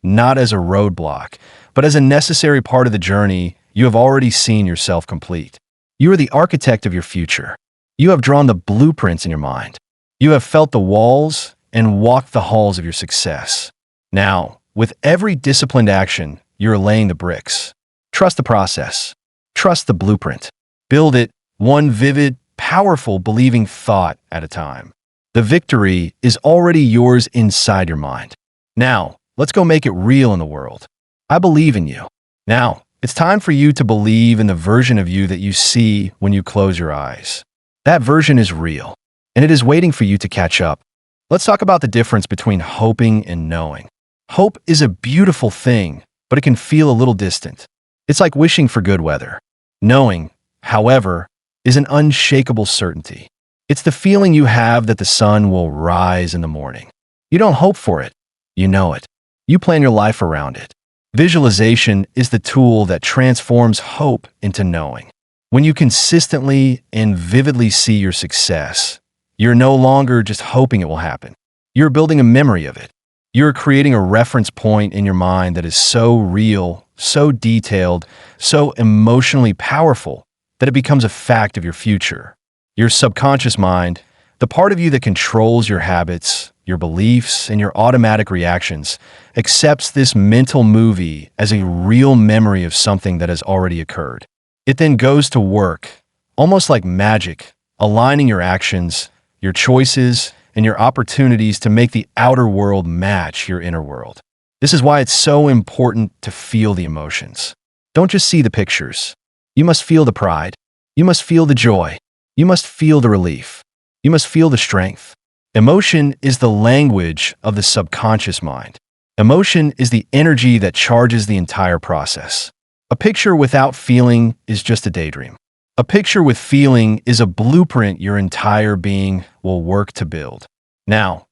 Not as a roadblock, but as a necessary part of the journey you have already seen yourself complete. You are the architect of your future. You have drawn the blueprints in your mind. You have felt the walls and walked the halls of your success. Now, with every disciplined action, you're laying the bricks. Trust the process. Trust the blueprint. Build it one vivid, powerful, believing thought at a time. The victory is already yours inside your mind. Now, let's go make it real in the world. I believe in you. Now, it's time for you to believe in the version of you that you see when you close your eyes. That version is real, and it is waiting for you to catch up. Let's talk about the difference between hoping and knowing. Hope is a beautiful thing, but it can feel a little distant. It's like wishing for good weather. Knowing, however, is an unshakable certainty. It's the feeling you have that the sun will rise in the morning. You don't hope for it. You know it. You plan your life around it. Visualization is the tool that transforms hope into knowing. When you consistently and vividly see your success, you're no longer just hoping it will happen. You're building a memory of it. You're creating a reference point in your mind that is so real, so detailed, so emotionally powerful that it becomes a fact of your future. Your subconscious mind, the part of you that controls your habits, your beliefs, and your automatic reactions, accepts this mental movie as a real memory of something that has already occurred. It then goes to work, almost like magic, aligning your actions, your choices, and your opportunities to make the outer world match your inner world. This is why it's so important to feel the emotions. Don't just see the pictures. You must feel the pride. You must feel the joy. You must feel the relief. You must feel the strength. Emotion is the language of the subconscious mind. Emotion is the energy that charges the entire process. A picture without feeling is just a daydream. A picture with feeling is a blueprint your entire being will work to build. Now,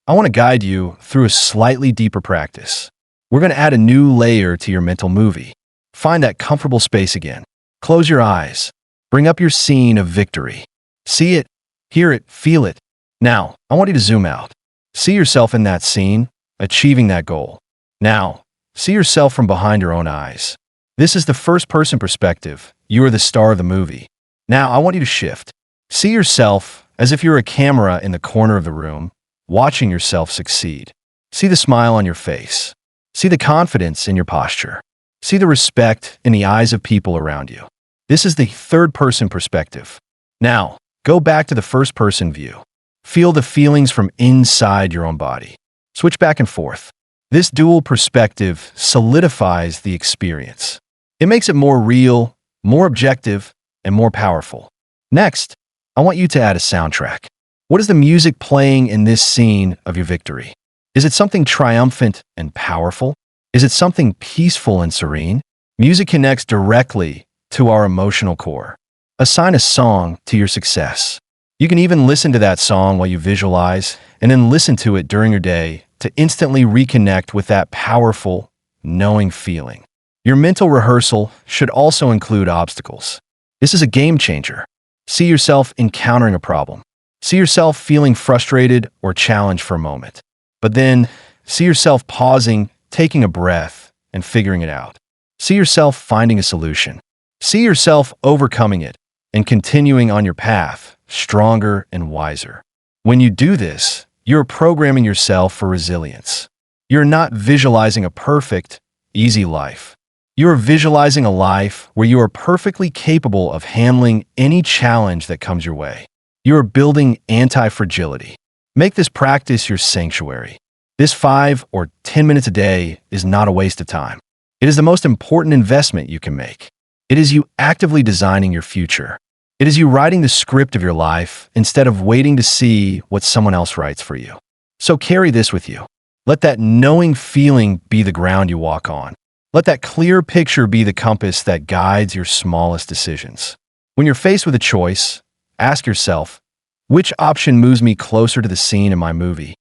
I want to guide you through a slightly deeper practice. We're going to add a new layer to your mental movie. Find that comfortable space again. Close your eyes. Bring up your scene of victory. See it, hear it, feel it. Now, I want you to zoom out. See yourself in that scene, achieving that goal. Now, see yourself from behind your own eyes. This is the first-person perspective. You are the star of the movie. Now, I want you to shift. See yourself as if you're a camera in the corner of the room, watching yourself succeed. See the smile on your face. See the confidence in your posture. See the respect in the eyes of people around you. This is the third-person perspective. Now, go back to the first-person view. Feel the feelings from inside your own body. Switch back and forth. This dual perspective solidifies the experience. It makes it more real, more objective, and more powerful. Next, I want you to add a soundtrack. What is the music playing in this scene of your victory? Is it something triumphant and powerful? Is it something peaceful and serene? Music connects directly to our emotional core. Assign a song to your success. You can even listen to that song while you visualize, and then listen to it during your day to instantly reconnect with that powerful, knowing feeling. Your mental rehearsal should also include obstacles. This is a game changer. See yourself encountering a problem. See yourself feeling frustrated or challenged for a moment. But then, see yourself pausing, taking a breath, and figuring it out. See yourself finding a solution. See yourself overcoming it and continuing on your path, stronger and wiser. When you do this, you're programming yourself for resilience. You're not visualizing a perfect, easy life. You're visualizing a life where you are perfectly capable of handling any challenge that comes your way. You are building anti-fragility. Make this practice your sanctuary. This 5 or 10 minutes a day is not a waste of time. It is the most important investment you can make. It is you actively designing your future. It is you writing the script of your life instead of waiting to see what someone else writes for you. So carry this with you. Let that knowing feeling be the ground you walk on. Let that clear picture be the compass that guides your smallest decisions. When you're faced with a choice, ask yourself, which option moves me closer to the scene in my movie?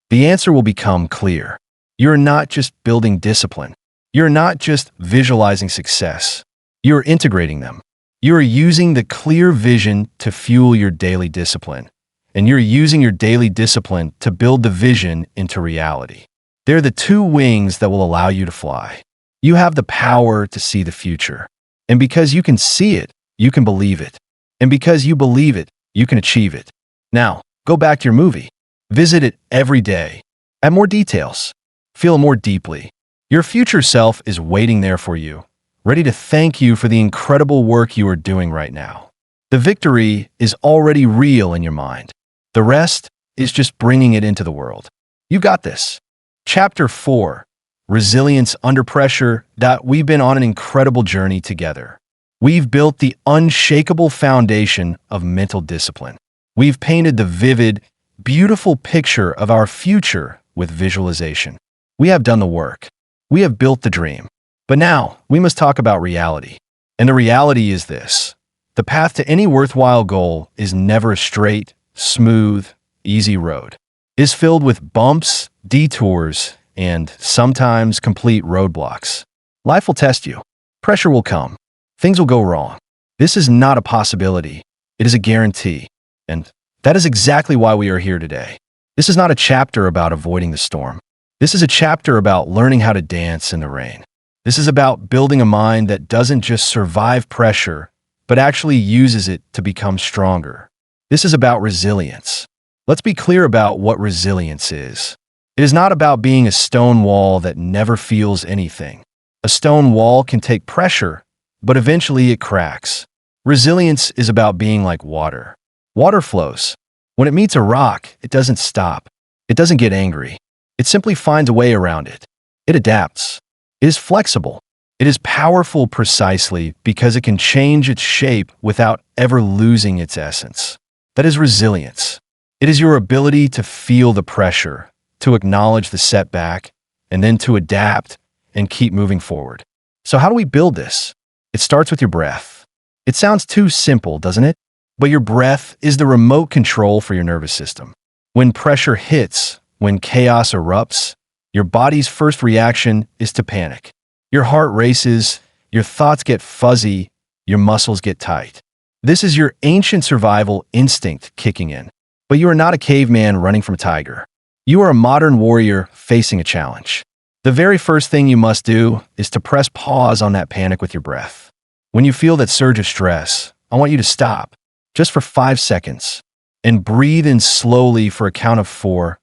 The answer will become clear. You're not just building discipline. You're not just visualizing success. You're integrating them. You're using the clear vision to fuel your daily discipline. And you're using your daily discipline to build the vision into reality. They're the two wings that will allow you to fly. You have the power to see the future. And because you can see it, you can believe it. And because you believe it, you can achieve it. Now, go back to your movie. Visit it every day. Add more details. Feel it more deeply. Your future self is waiting there for you, ready to thank you for the incredible work you are doing right now. The victory is already real in your mind. The rest is just bringing it into the world. You got this. Chapter 4. Resilience Under Pressure. We've been on an incredible journey together. We've built the unshakable foundation of mental discipline. We've painted the vivid, beautiful picture of our future with visualization. We have done the work. We have built the dream. But now, we must talk about reality. And the reality is this. The path to any worthwhile goal is never a straight, smooth, easy road. It is filled with bumps, detours, and sometimes complete roadblocks. Life will test you. Pressure will come. Things will go wrong. This is not a possibility. It is a guarantee. And that is exactly why we are here today. This is not a chapter about avoiding the storm. This is a chapter about learning how to dance in the rain. This is about building a mind that doesn't just survive pressure, but actually uses it to become stronger. This is about resilience. Let's be clear about what resilience is. It is not about being a stone wall that never feels anything. A stone wall can take pressure, but eventually it cracks. Resilience is about being like water. Water flows. When it meets a rock, it doesn't stop. It doesn't get angry. It simply finds a way around it. It adapts. It is flexible. It is powerful precisely because it can change its shape without ever losing its essence. That is resilience. It is your ability to feel the pressure, to acknowledge the setback, and then to adapt and keep moving forward. So how do we build this? It starts with your breath. It sounds too simple, doesn't it? But your breath is the remote control for your nervous system. When pressure hits, when chaos erupts, your body's first reaction is to panic. Your heart races, your thoughts get fuzzy, your muscles get tight. This is your ancient survival instinct kicking in. But you are not a caveman running from a tiger. You are a modern warrior facing a challenge. The very first thing you must do is to press pause on that panic with your breath. When you feel that surge of stress, I want you to stop, just for 5 seconds, and breathe in slowly for a count of 4,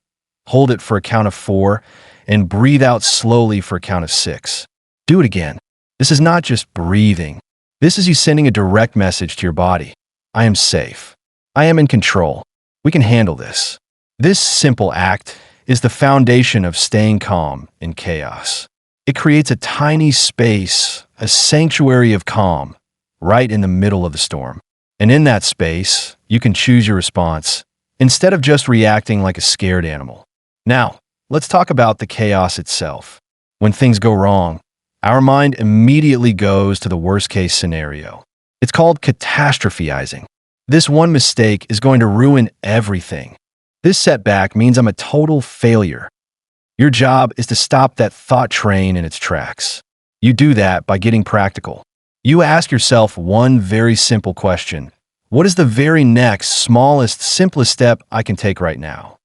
hold it for a count of 4, and breathe out slowly for a count of 6. Do it again. This is not just breathing. This is you sending a direct message to your body. I am safe. I am in control. We can handle this. This simple act is the foundation of staying calm in chaos. It creates a tiny space, a sanctuary of calm, right in the middle of the storm. And in that space, you can choose your response instead of just reacting like a scared animal. Now, let's talk about the chaos itself. When things go wrong, our mind immediately goes to the worst-case scenario. It's called catastrophizing. This one mistake is going to ruin everything. This setback means I'm a total failure. Your job is to stop that thought train in its tracks. You do that by getting practical. You ask yourself one very simple question. What is the very next, smallest, simplest step I can take right now?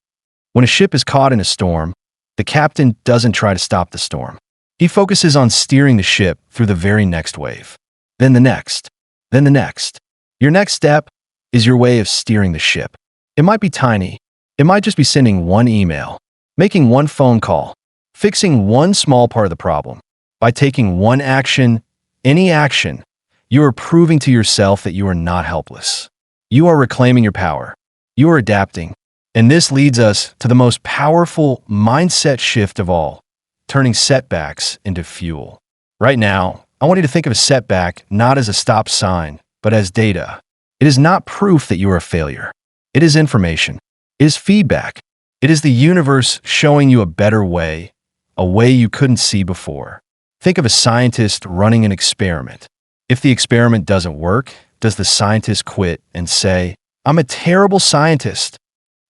When a ship is caught in a storm, the captain doesn't try to stop the storm. He focuses on steering the ship through the very next wave. Then the next. Then the next. Your next step is your way of steering the ship. It might be tiny. It might just be sending one email, making one phone call, fixing one small part of the problem. By taking one action, any action, you are proving to yourself that you are not helpless. You are reclaiming your power. You are adapting. And this leads us to the most powerful mindset shift of all, turning setbacks into fuel. Right now, I want you to think of a setback not as a stop sign, but as data. It is not proof that you are a failure. It is information. It is feedback. It is the universe showing you a better way, a way you couldn't see before. Think of a scientist running an experiment. If the experiment doesn't work, does the scientist quit and say, "I'm a terrible scientist"?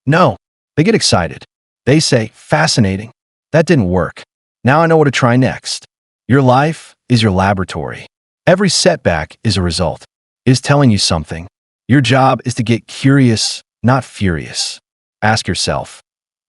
No, they get excited. They say, "Fascinating. That didn't work. Now I know what to try next." Your life is your laboratory. Every setback is a result. It is telling you something. Your job is to get curious, not furious. Ask yourself,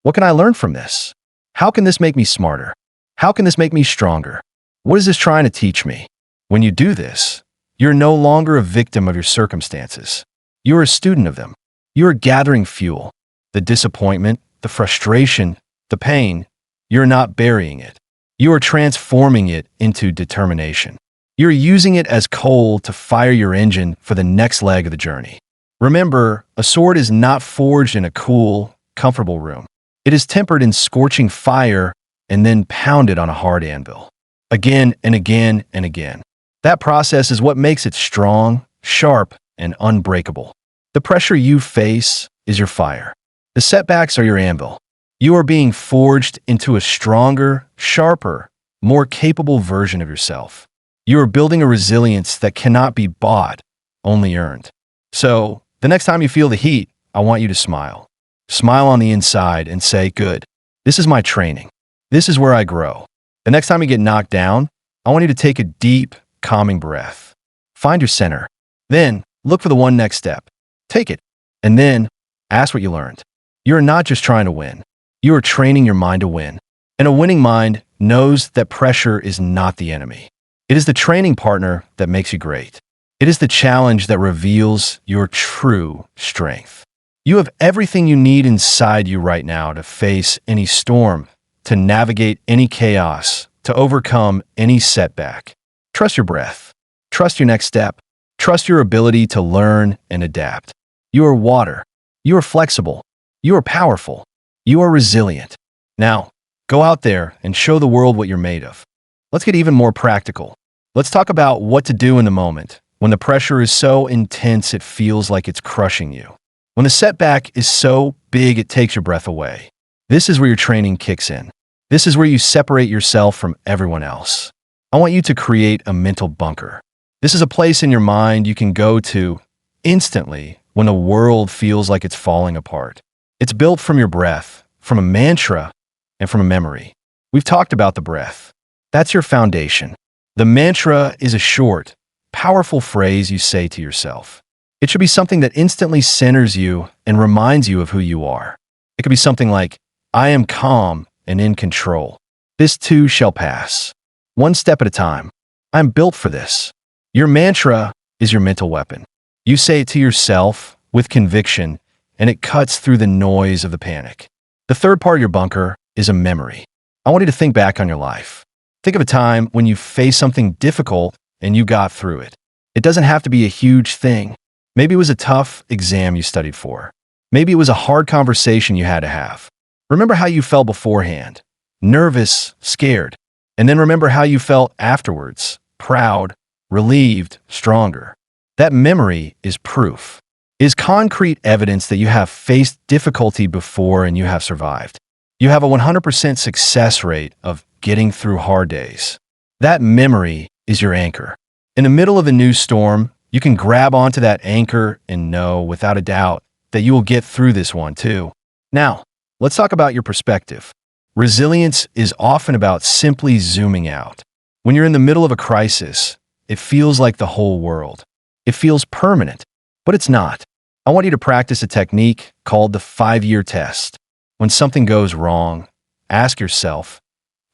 what can I learn from this? How can this make me smarter? How can this make me stronger? What is this trying to teach me? When you do this, you're no longer a victim of your circumstances. You're a student of them. You are gathering fuel. The disappointment, the frustration, the pain, you're not burying it. You are transforming it into determination. You're using it as coal to fire your engine for the next leg of the journey. Remember, a sword is not forged in a cool, comfortable room. It is tempered in scorching fire and then pounded on a hard anvil. Again and again and again. That process is what makes it strong, sharp, and unbreakable. The pressure you face is your fire. The setbacks are your anvil. You are being forged into a stronger, sharper, more capable version of yourself. You are building a resilience that cannot be bought, only earned. So, the next time you feel the heat, I want you to smile. Smile on the inside and say, "Good. This is my training. This is where I grow." The next time you get knocked down, I want you to take a deep, calming breath. Find your center. Then, look for the one next step. Take it. And then, ask what you learned. You are not just trying to win. You are training your mind to win. And a winning mind knows that pressure is not the enemy. It is the training partner that makes you great. It is the challenge that reveals your true strength. You have everything you need inside you right now to face any storm, to navigate any chaos, to overcome any setback. Trust your breath. Trust your next step. Trust your ability to learn and adapt. You are water. You are flexible. You are powerful. You are resilient. Now, go out there and show the world what you're made of. Let's get even more practical. Let's talk about what to do in the moment, when the pressure is so intense it feels like it's crushing you. When the setback is so big it takes your breath away. This is where your training kicks in. This is where you separate yourself from everyone else. I want you to create a mental bunker. This is a place in your mind you can go to instantly when the world feels like it's falling apart. It's built from your breath, from a mantra, and from a memory. We've talked about the breath. That's your foundation. The mantra is a short, powerful phrase you say to yourself. It should be something that instantly centers you and reminds you of who you are. It could be something like, "I am calm and in control. This too shall pass. One step at a time. I'm built for this." Your mantra is your mental weapon. You say it to yourself with conviction, and it cuts through the noise of the panic. The third part of your bunker is a memory. I want you to think back on your life. Think of a time when you faced something difficult and you got through it. It doesn't have to be a huge thing. Maybe it was a tough exam you studied for. Maybe it was a hard conversation you had to have. Remember how you felt beforehand, nervous, scared, and then remember how you felt afterwards, proud, relieved, stronger. That memory is proof, is concrete evidence that you have faced difficulty before and you have survived. You have a 100% success rate of getting through hard days. That memory is your anchor. In the middle of a new storm, you can grab onto that anchor and know without a doubt that you will get through this one too. Now, let's talk about your perspective. Resilience is often about simply zooming out. When you're in the middle of a crisis, it feels like the whole world. It feels permanent, but it's not. I want you to practice a technique called the 5-year test. When something goes wrong, ask yourself,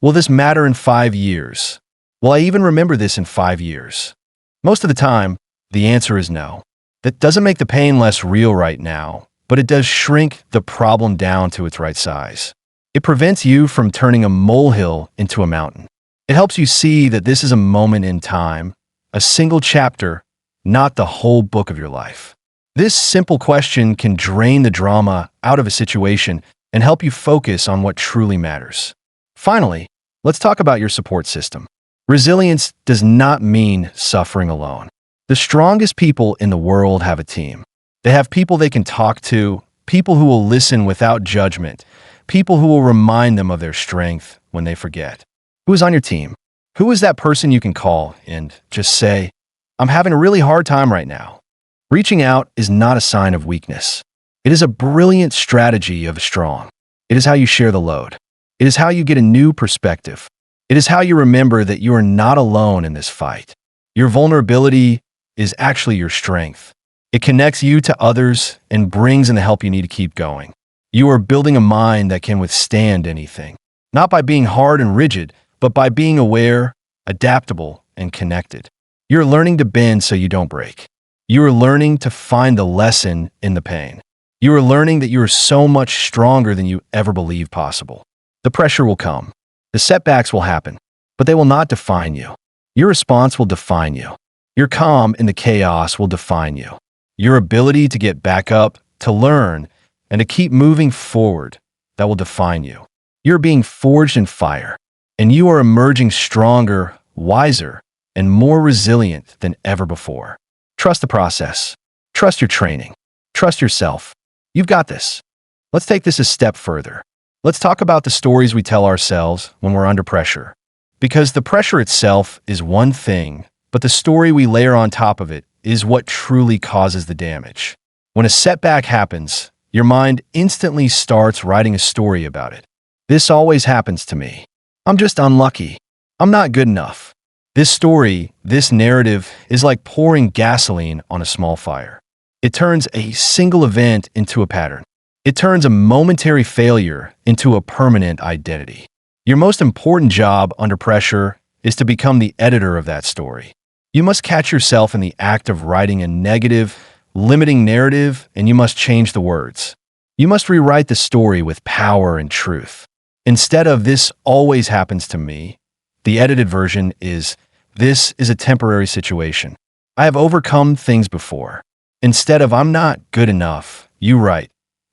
will this matter in 5 years? Will I even remember this in 5 years? Most of the time, the answer is no. That doesn't make the pain less real right now, but it does shrink the problem down to its right size. It prevents you from turning a molehill into a mountain. It helps you see that this is a moment in time, a single chapter, not the whole book of your life. This simple question can drain the drama out of a situation and help you focus on what truly matters. Finally, let's talk about your support system. Resilience does not mean suffering alone. The strongest people in the world have a team. They have people they can talk to, people who will listen without judgment, people who will remind them of their strength when they forget. Who is on your team? Who is that person you can call and just say, I'm having a really hard time right now? Reaching out is not a sign of weakness. It is a brilliant strategy of a strong. It is how you share the load. It is how you get a new perspective. It is how you remember that you are not alone in this fight. Your vulnerability is actually your strength. It connects you to others and brings in the help you need to keep going. You are building a mind that can withstand anything, not by being hard and rigid, but by being aware, adaptable, and connected. You're learning to bend so you don't break. You are learning to find the lesson in the pain. You are learning that you are so much stronger than you ever believed possible. The pressure will come. The setbacks will happen, but they will not define you. Your response will define you. Your calm in the chaos will define you. Your ability to get back up, to learn, and to keep moving forward, that will define you. You're being forged in fire, and you are emerging stronger, wiser, and more resilient than ever before. Trust the process. Trust your training. Trust yourself. You've got this. Let's take this a step further. Let's talk about the stories we tell ourselves when we're under pressure. Because the pressure itself is one thing, but the story we layer on top of it is what truly causes the damage. When a setback happens, your mind instantly starts writing a story about it. This always happens to me. I'm just unlucky. I'm not good enough. This story, this narrative, is like pouring gasoline on a small fire. It turns a single event into a pattern. It turns a momentary failure into a permanent identity. Your most important job under pressure is to become the editor of that story. You must catch yourself in the act of writing a negative, limiting narrative, and you must change the words. You must rewrite the story with power and truth. Instead of "this always happens to me," the edited version is "this is a temporary situation. I have overcome things before." Instead of "I'm not good enough," you write,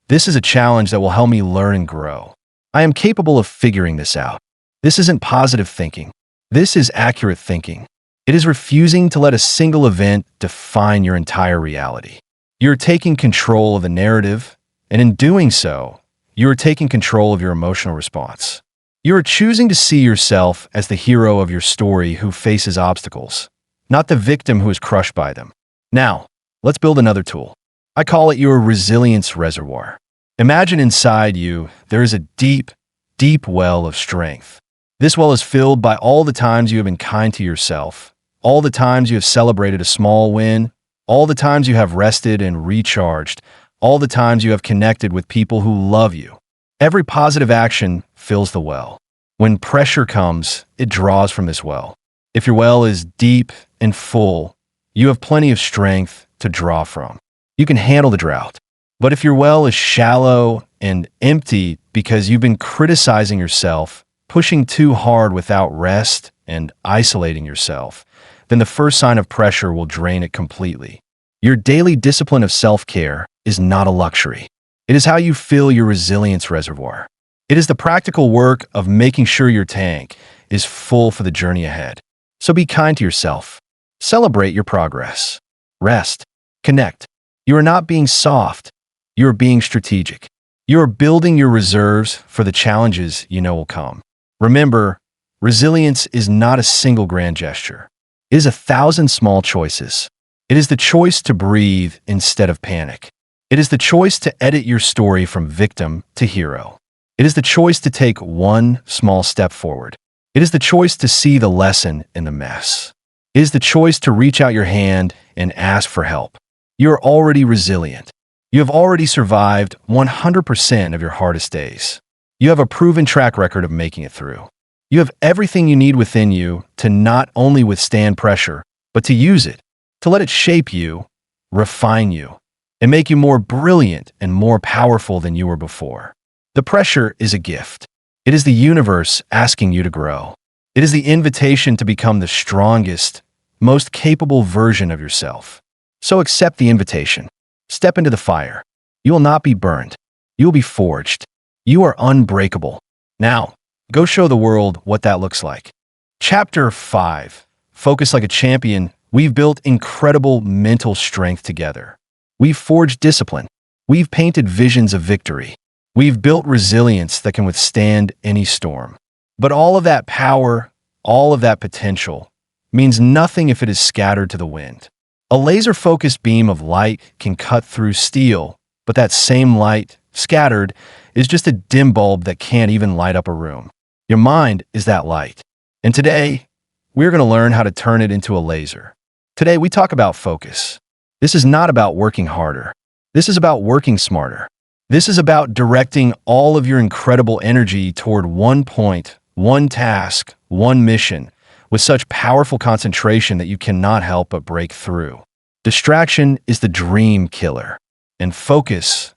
"This is a challenge that will help me learn and grow. I am capable of figuring this out." This isn't positive thinking. This is accurate thinking. It is refusing to let a single event define your entire reality. You're taking control of the narrative, and in doing so, you are taking control of your emotional response. You are choosing to see yourself as the hero of your story who faces obstacles, not the victim who is crushed by them. Now, let's build another tool. I call it your resilience reservoir. Imagine inside you there is a deep, deep well of strength. This well is filled by all the times you have been kind to yourself, all the times you have celebrated a small win, all the times you have rested and recharged, all the times you have connected with people who love you. Every positive action fills the well. When pressure comes, it draws from this well. If your well is deep and full, you have plenty of strength to draw from. You can handle the drought. But if your well is shallow and empty because you've been criticizing yourself, pushing too hard without rest, and isolating yourself, then the first sign of pressure will drain it completely. Your daily discipline of self-care is not a luxury. It is how you fill your resilience reservoir. It is the practical work of making sure your tank is full for the journey ahead. So be kind to yourself. Celebrate your progress. rest, connect. You are not being soft. You are being strategic. You are building your reserves for the challenges you know will come. Remember, resilience is not a single grand gesture. It is 1,000 small choices. It is the choice to breathe instead of panic. It is the choice to edit your story from victim to hero. It is the choice to take one small step forward. It is the choice to see the lesson in the mess. It is the choice to reach out your hand and ask for help. You are already resilient. You have already survived 100% of your hardest days. You have a proven track record of making it through. You have everything you need within you to not only withstand pressure, but to use it, to let it shape you, refine you, and make you more brilliant and more powerful than you were before. The pressure is a gift. It is the universe asking you to grow. It is the invitation to become the strongest, most capable version of yourself. So accept the invitation. Step into the fire. You will not be burned. You will be forged. You are unbreakable. Now, go show the world what that looks like. Chapter 5. Focus like a champion. We've built incredible mental strength together. We've forged discipline. We've painted visions of victory. We've built resilience that can withstand any storm. But all of that power, all of that potential, means nothing if it is scattered to the wind. A laser-focused beam of light can cut through steel, but that same light, scattered, is just a dim bulb that can't even light up a room. Your mind is that light. And today, we're going to learn how to turn it into a laser. Today, we talk about focus. This is not about working harder. This is about working smarter. This is about directing all of your incredible energy toward one point, one task, one mission, with such powerful concentration that you cannot help but break through. Distraction is the dream killer, and focus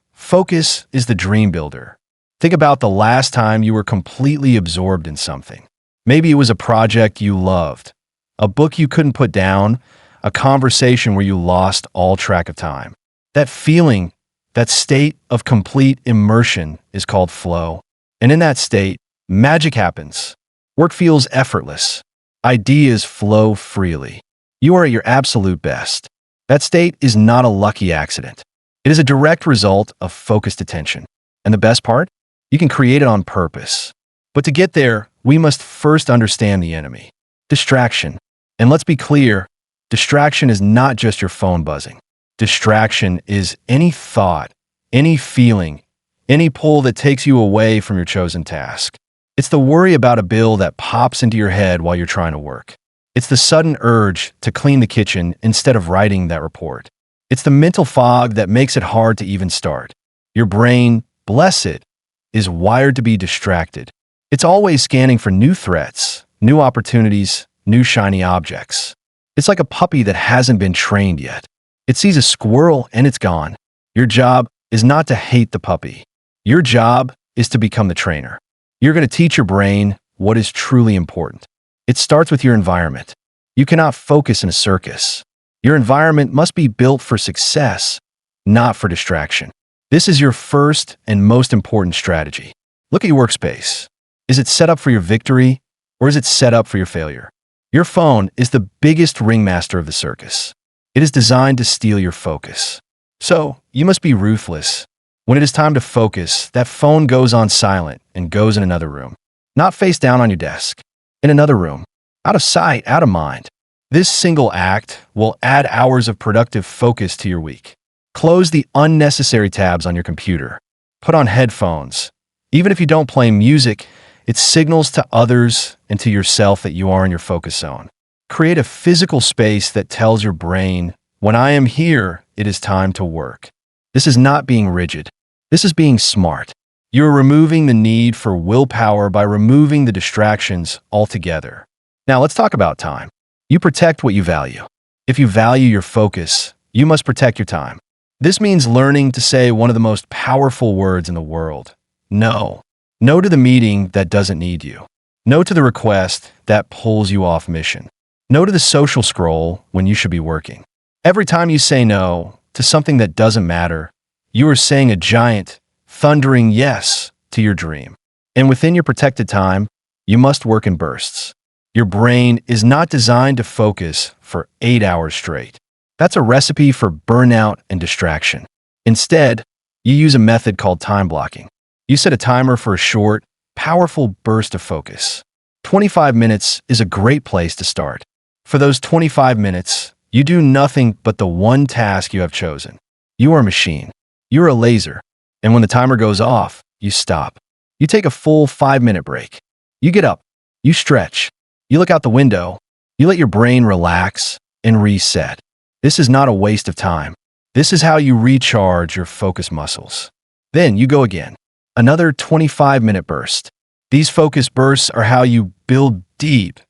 is the dream builder. Think about the last time you were completely absorbed in something. Maybe it was a project you loved, a book you couldn't put down, a conversation where you lost all track of time. That feeling, that state of complete immersion is called flow. And in that state, magic happens. Work feels effortless. Ideas flow freely. You are at your absolute best. That state is not a lucky accident. It is a direct result of focused attention. And the best part? You can create it on purpose. But to get there, we must first understand the enemy. Distraction. And let's be clear, distraction is not just your phone buzzing. Distraction is any thought, any feeling, any pull that takes you away from your chosen task. It's the worry about a bill that pops into your head while you're trying to work. It's the sudden urge to clean the kitchen instead of writing that report. It's the mental fog that makes it hard to even start. Your brain, bless it, is wired to be distracted. It's always scanning for new threats, new opportunities, new shiny objects. It's like a puppy that hasn't been trained yet. It sees a squirrel and it's gone. Your job is not to hate the puppy. Your job is to become the trainer. You're going to teach your brain what is truly important. It starts with your environment. You cannot focus in a circus. Your environment must be built for success, not for distraction. This is your first and most important strategy. Look at your workspace. Is it set up for your victory or is it set up for your failure? Your phone is the biggest ringmaster of the circus. It is designed to steal your focus. So, you must be ruthless. When it is time to focus, that phone goes on silent and goes in another room. Not face down on your desk. In another room. Out of sight, out of mind. This single act will add hours of productive focus to your week. Close the unnecessary tabs on your computer. Put on headphones. Even if you don't play music, it signals to others and to yourself that you are in your focus zone. Create a physical space that tells your brain, when I am here, it is time to work. This is not being rigid. This is being smart. You are removing the need for willpower by removing the distractions altogether. Now let's talk about time. You protect what you value. If you value your focus, you must protect your time. This means learning to say one of the most powerful words in the world. No. No to the meeting that doesn't need you. No to the request that pulls you off mission. No to the social scroll when you should be working. Every time you say no to something that doesn't matter, you are saying a giant, thundering yes to your dream. And within your protected time, you must work in bursts. Your brain is not designed to focus for 8 hours straight. That's a recipe for burnout and distraction. Instead, you use a method called time blocking. You set a timer for a short, powerful burst of focus. 25 minutes is a great place to start. For those 25 minutes, you do nothing but the one task you have chosen. You are a machine. You are a laser. And when the timer goes off, you stop. You take a full 5-minute break. You get up. You stretch. You look out the window. You let your brain relax and reset. This is not a waste of time. This is how you recharge your focus muscles. Then you go again. Another 25-minute burst. These focus bursts are how you build deep,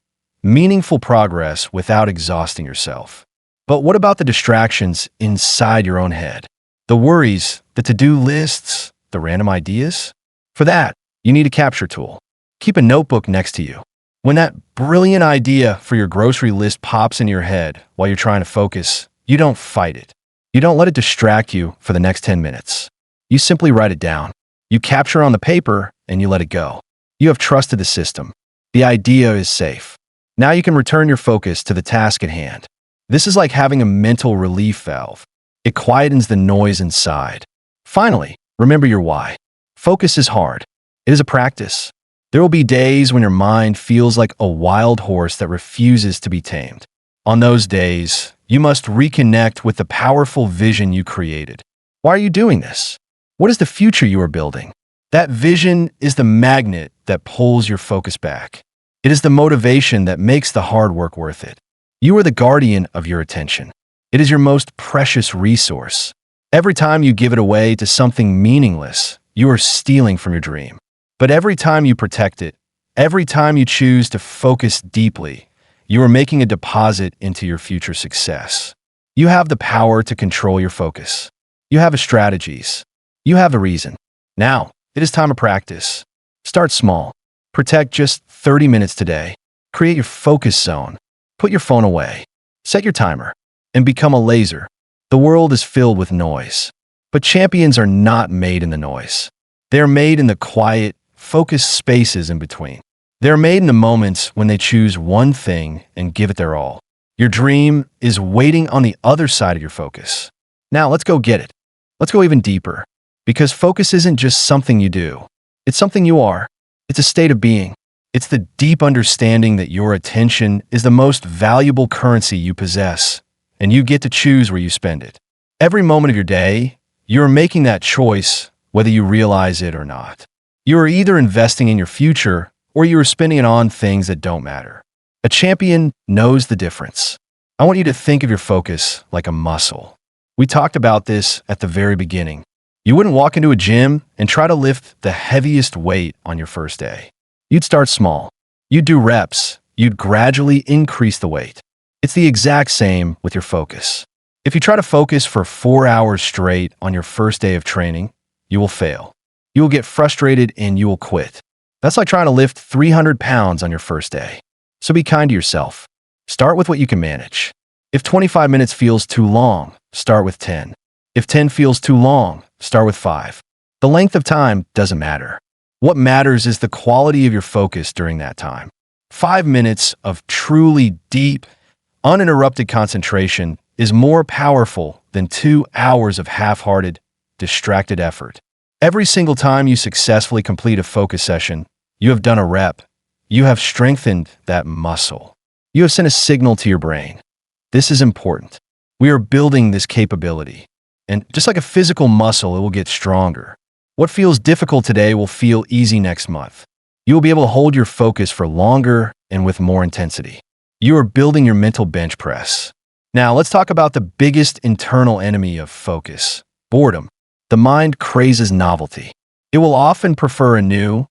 meaningful progress without exhausting yourself. But what about the distractions inside your own head? The worries, the to-do lists, the random ideas? For that, you need a capture tool. Keep a notebook next to you. When that brilliant idea for your grocery list pops in your head while you're trying to focus, you don't fight it. You don't let it distract you for the next 10 minutes. You simply write it down. You capture on the paper and you let it go. You have trusted the system. The idea is safe. Now you can return your focus to the task at hand. This is like having a mental relief valve. It quietens the noise inside. Finally, remember your why. Focus is hard. It is a practice. There will be days when your mind feels like a wild horse that refuses to be tamed. On those days, you must reconnect with the powerful vision you created. Why are you doing this? What is the future you are building? That vision is the magnet that pulls your focus back. It is the motivation that makes the hard work worth it. You are the guardian of your attention. It is your most precious resource. Every time you give it away to something meaningless, you are stealing from your dream. But every time you protect it, every time you choose to focus deeply, you are making a deposit into your future success. You have the power to control your focus. You have the strategies. You have the reason. Now, it is time to practice. Start small. Protect just 30 minutes today. Create your focus zone. Put your phone away. Set your timer. And become a laser. The world is filled with noise. But champions are not made in the noise. They are made in the quiet, focused spaces in between. They are made in the moments when they choose one thing and give it their all. Your dream is waiting on the other side of your focus. Now let's go get it. Let's go even deeper. Because focus isn't just something you do. It's something you are. It's a state of being. It's the deep understanding that your attention is the most valuable currency you possess, and you get to choose where you spend it. Every moment of your day, you are making that choice whether you realize it or not. You are either investing in your future or you are spending it on things that don't matter. A champion knows the difference. I want you to think of your focus like a muscle. We talked about this at the very beginning. You wouldn't walk into a gym and try to lift the heaviest weight on your first day. You'd start small. You'd do reps. You'd gradually increase the weight. It's the exact same with your focus. If you try to focus for 4 hours straight on your first day of training, you will fail. You will get frustrated and you will quit. That's like trying to lift 300 pounds on your first day. So be kind to yourself. Start with what you can manage. If 25 minutes feels too long, start with 10. If 10 feels too long, start with 5. The length of time doesn't matter. What matters is the quality of your focus during that time. 5 minutes of truly deep, uninterrupted concentration is more powerful than 2 hours of half-hearted, distracted effort. Every single time you successfully complete a focus session, you have done a rep. You have strengthened that muscle. You have sent a signal to your brain. This is important. We are building this capability. And just like a physical muscle, it will get stronger. What feels difficult today will feel easy next month. You will be able to hold your focus for longer and with more intensity. You are building your mental bench press. Now, let's talk about the biggest internal enemy of focus: boredom. The mind crazes novelty. It will often prefer a new,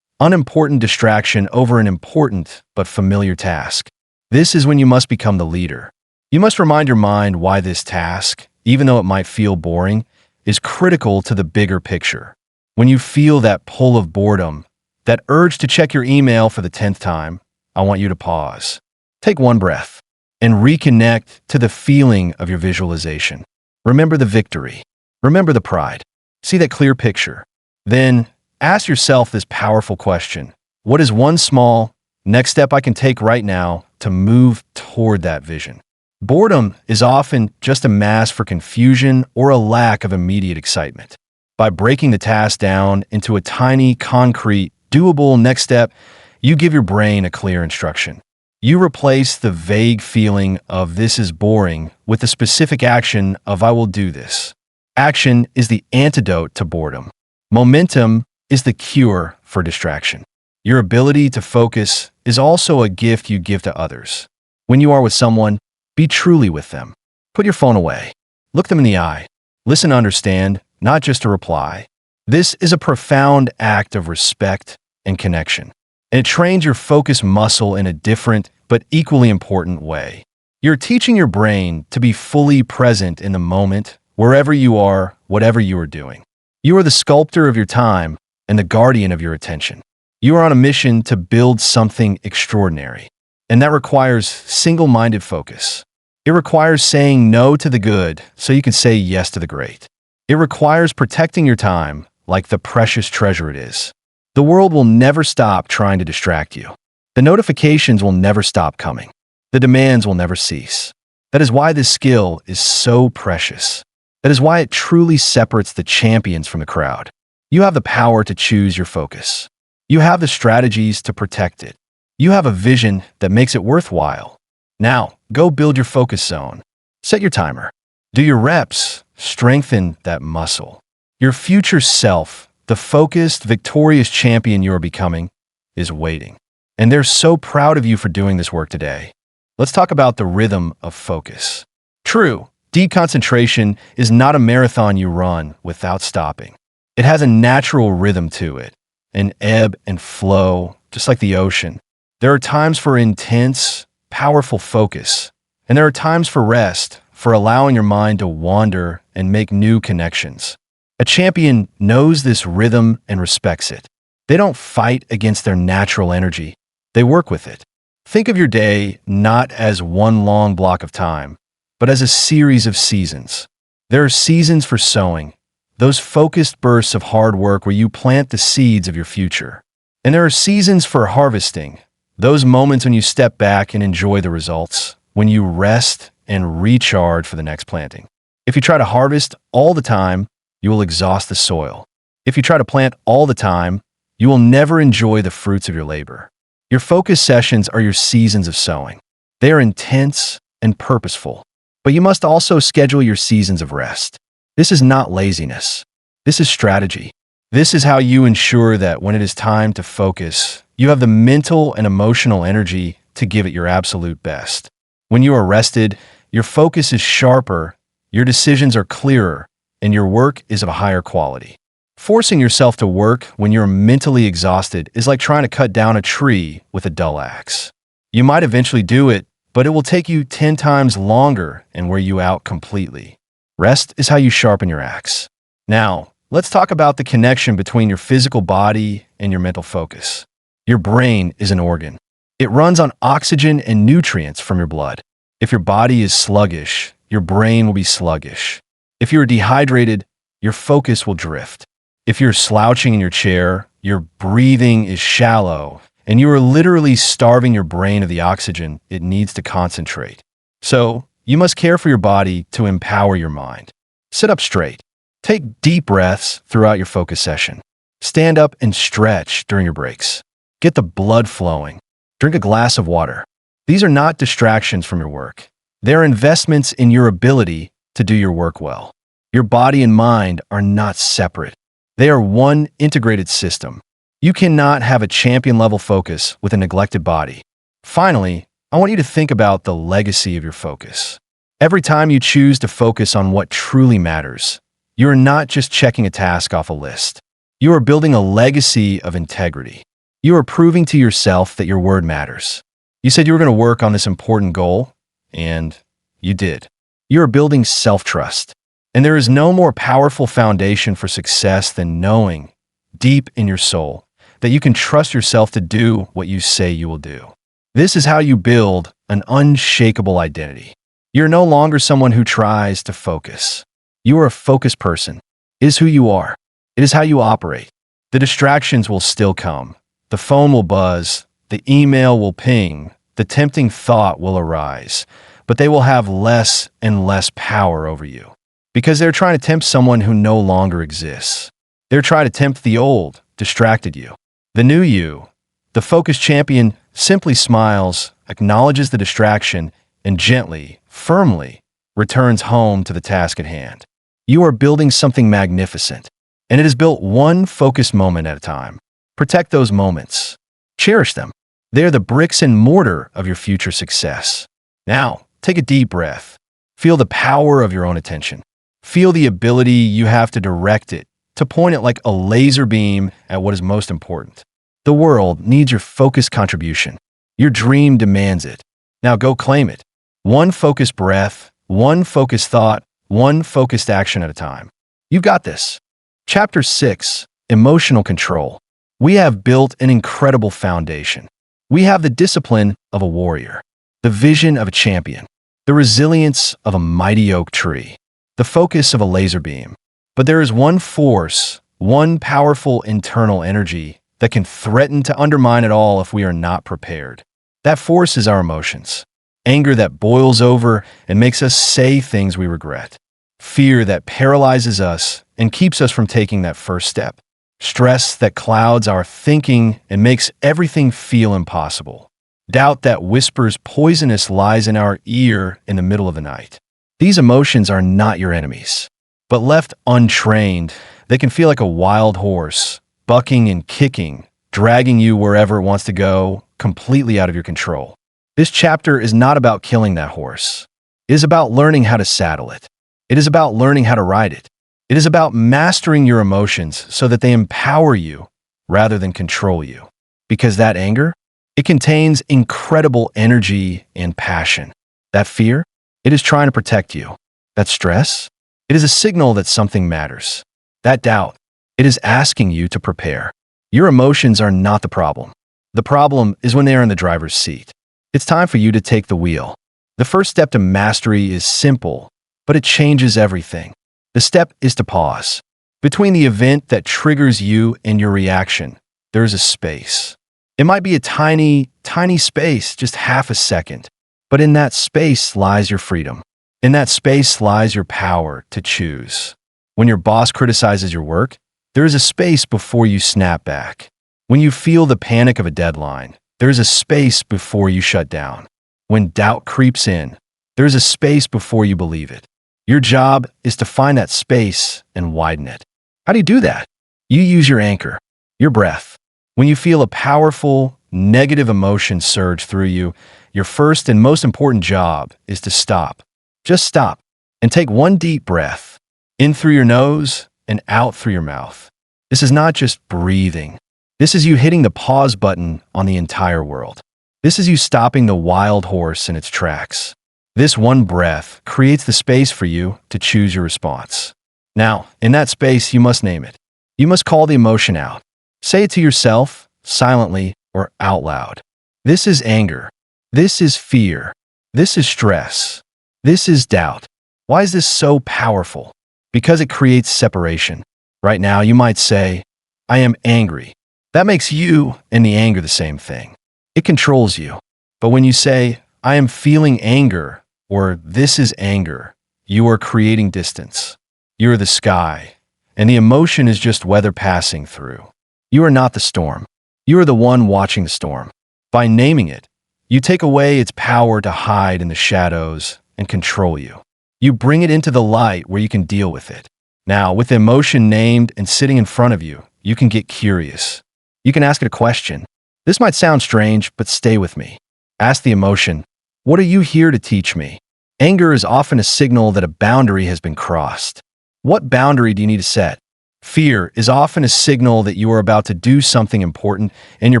unimportant distraction over an important but familiar task. This is when you must become the leader. You must remind your mind why this task, even though it might feel boring, is critical to the bigger picture. When you feel that pull of boredom, that urge to check your email for the 10th time, I want you to pause. Take one breath and reconnect to the feeling of your visualization. Remember the victory. Remember the pride. See that clear picture. Then ask yourself this powerful question: what is one small next step I can take right now to move toward that vision? Boredom is often just a mask for confusion or a lack of immediate excitement. By breaking the task down into a tiny, concrete, doable next step, you give your brain a clear instruction. You replace the vague feeling of "this is boring" with the specific action of "I will do this." Action is the antidote to boredom. Momentum is the cure for distraction. Your ability to focus is also a gift you give to others. When you are with someone, be truly with them. Put your phone away. Look them in the eye. Listen to understand, not just to reply. This is a profound act of respect and connection, and it trains your focus muscle in a different but equally important way. You're teaching your brain to be fully present in the moment, wherever you are, whatever you are doing. You are the sculptor of your time and the guardian of your attention. You are on a mission to build something extraordinary, and that requires single-minded focus. It requires saying no to the good so you can say yes to the great. It requires protecting your time like the precious treasure it is. The world will never stop trying to distract you. The notifications will never stop coming. The demands will never cease. That is why this skill is so precious. That is why it truly separates the champions from the crowd. You have the power to choose your focus. You have the strategies to protect it. You have a vision that makes it worthwhile. Now, go build your focus zone. Set your timer. Do your reps. Strengthen that muscle. Your future self, the focused, victorious champion you are becoming, is waiting. And they're so proud of you for doing this work today. Let's talk about the rhythm of focus. True, deep concentration is not a marathon you run without stopping. It has a natural rhythm to it, an ebb and flow, just like the ocean. There are times for intense, powerful focus, and there are times for rest, for allowing your mind to wander and make new connections. A champion knows this rhythm and respects it. They don't fight against their natural energy. They work with it. Think of your day not as one long block of time, but as a series of seasons. There are seasons for sowing, those focused bursts of hard work where you plant the seeds of your future. And there are seasons for harvesting, those moments when you step back and enjoy the results, when you rest and recharge for the next planting. If you try to harvest all the time, you will exhaust the soil. If you try to plant all the time, you will never enjoy the fruits of your labor. Your focus sessions are your seasons of sowing. They are intense and purposeful, but you must also schedule your seasons of rest. This is not laziness. This is strategy. This is how you ensure that when it is time to focus, you have the mental and emotional energy to give it your absolute best. When you are rested, your focus is sharper, your decisions are clearer, and your work is of a higher quality. Forcing yourself to work when you're mentally exhausted is like trying to cut down a tree with a dull axe. You might eventually do it, but it will take you 10 times longer and wear you out completely. Rest is how you sharpen your axe. Now, let's talk about the connection between your physical body and your mental focus. Your brain is an organ. It runs on oxygen and nutrients from your blood. If your body is sluggish, your brain will be sluggish. If you are dehydrated, your focus will drift. If you're slouching in your chair, your breathing is shallow, and you are literally starving your brain of the oxygen it needs to concentrate. So, you must care for your body to empower your mind. Sit up straight. Take deep breaths throughout your focus session. Stand up and stretch during your breaks. Get the blood flowing. Drink a glass of water. These are not distractions from your work. They are investments in your ability to do your work well. Your body and mind are not separate. They are one integrated system. You cannot have a champion-level focus with a neglected body. Finally, I want you to think about the legacy of your focus. Every time you choose to focus on what truly matters, you are not just checking a task off a list. You are building a legacy of integrity. You are proving to yourself that your word matters. You said you were going to work on this important goal, and you did. You are building self-trust. And there is no more powerful foundation for success than knowing, deep in your soul, that you can trust yourself to do what you say you will do. This is how you build an unshakable identity. You're no longer someone who tries to focus. You are a focused person. It is who you are. It is how you operate. The distractions will still come. The phone will buzz. The email will ping. The tempting thought will arise. but they will have less and less power over you because they're trying to tempt someone who no longer exists. They're trying to tempt the old, distracted you. The new you, the focused champion, simply smiles, acknowledges the distraction, and gently, firmly, returns home to the task at hand. You are building something magnificent, and it is built one focused moment at a time. Protect those moments. Cherish them. They are the bricks and mortar of your future success. Now, take a deep breath. Feel the power of your own attention. Feel the ability you have to direct it, to point it like a laser beam at what is most important. The world needs your focused contribution. Your dream demands it. Now go claim it. One focused breath, one focused thought, one focused action at a time. You've got this. Chapter 6, Emotional Control. We have built an incredible foundation. We have the discipline of a warrior, the vision of a champion, the resilience of a mighty oak tree, the focus of a laser beam. But there is one force, one powerful internal energy that can threaten to undermine it all if we are not prepared. That force is our emotions. Anger that boils over and makes us say things we regret. Fear that paralyzes us and keeps us from taking that first step. Stress that clouds our thinking and makes everything feel impossible. Doubt that whispers poisonous lies in our ear in the middle of the night. These emotions are not your enemies, but left untrained, they can feel like a wild horse, bucking and kicking, dragging you wherever it wants to go, completely out of your control. This chapter is not about killing that horse. It is about learning how to saddle it. It is about learning how to ride it. It is about mastering your emotions so that they empower you rather than control you. Because that anger, it contains incredible energy and passion. That fear, it is trying to protect you. That stress, it is a signal that something matters. That doubt, it is asking you to prepare. Your emotions are not the problem. The problem is when they are in the driver's seat. It's time for you to take the wheel. The first step to mastery is simple, but it changes everything. The step is to pause. Between the event that triggers you and your reaction, there is a space. It might be a tiny, tiny space, just half a second, but in that space lies your freedom. In that space lies your power to choose. When your boss criticizes your work, there is a space before you snap back. When you feel the panic of a deadline, there is a space before you shut down. When doubt creeps in, there is a space before you believe it. Your job is to find that space and widen it. How do you do that? You use your anchor, your breath. When you feel a powerful, negative emotion surge through you, your first and most important job is to stop. Just stop and take one deep breath, in through your nose and out through your mouth. This is not just breathing. This is you hitting the pause button on the entire world. This is you stopping the wild horse in its tracks. This one breath creates the space for you to choose your response. Now, in that space, you must name it. You must call the emotion out. Say it to yourself, silently or out loud. This is anger. This is fear. This is stress. This is doubt. Why is this so powerful? Because it creates separation. Right now, you might say, I am angry. That makes you and the anger the same thing. It controls you. But when you say, I am feeling anger, or this is anger, you are creating distance. You are the sky, and the emotion is just weather passing through. You are not the storm. You are the one watching the storm. By naming it, you take away its power to hide in the shadows and control you. You bring it into the light where you can deal with it. Now, with the emotion named and sitting in front of you, you can get curious. You can ask it a question. This might sound strange, but stay with me. Ask the emotion, what are you here to teach me? Anger is often a signal that a boundary has been crossed. What boundary do you need to set? Fear is often a signal that you are about to do something important, and your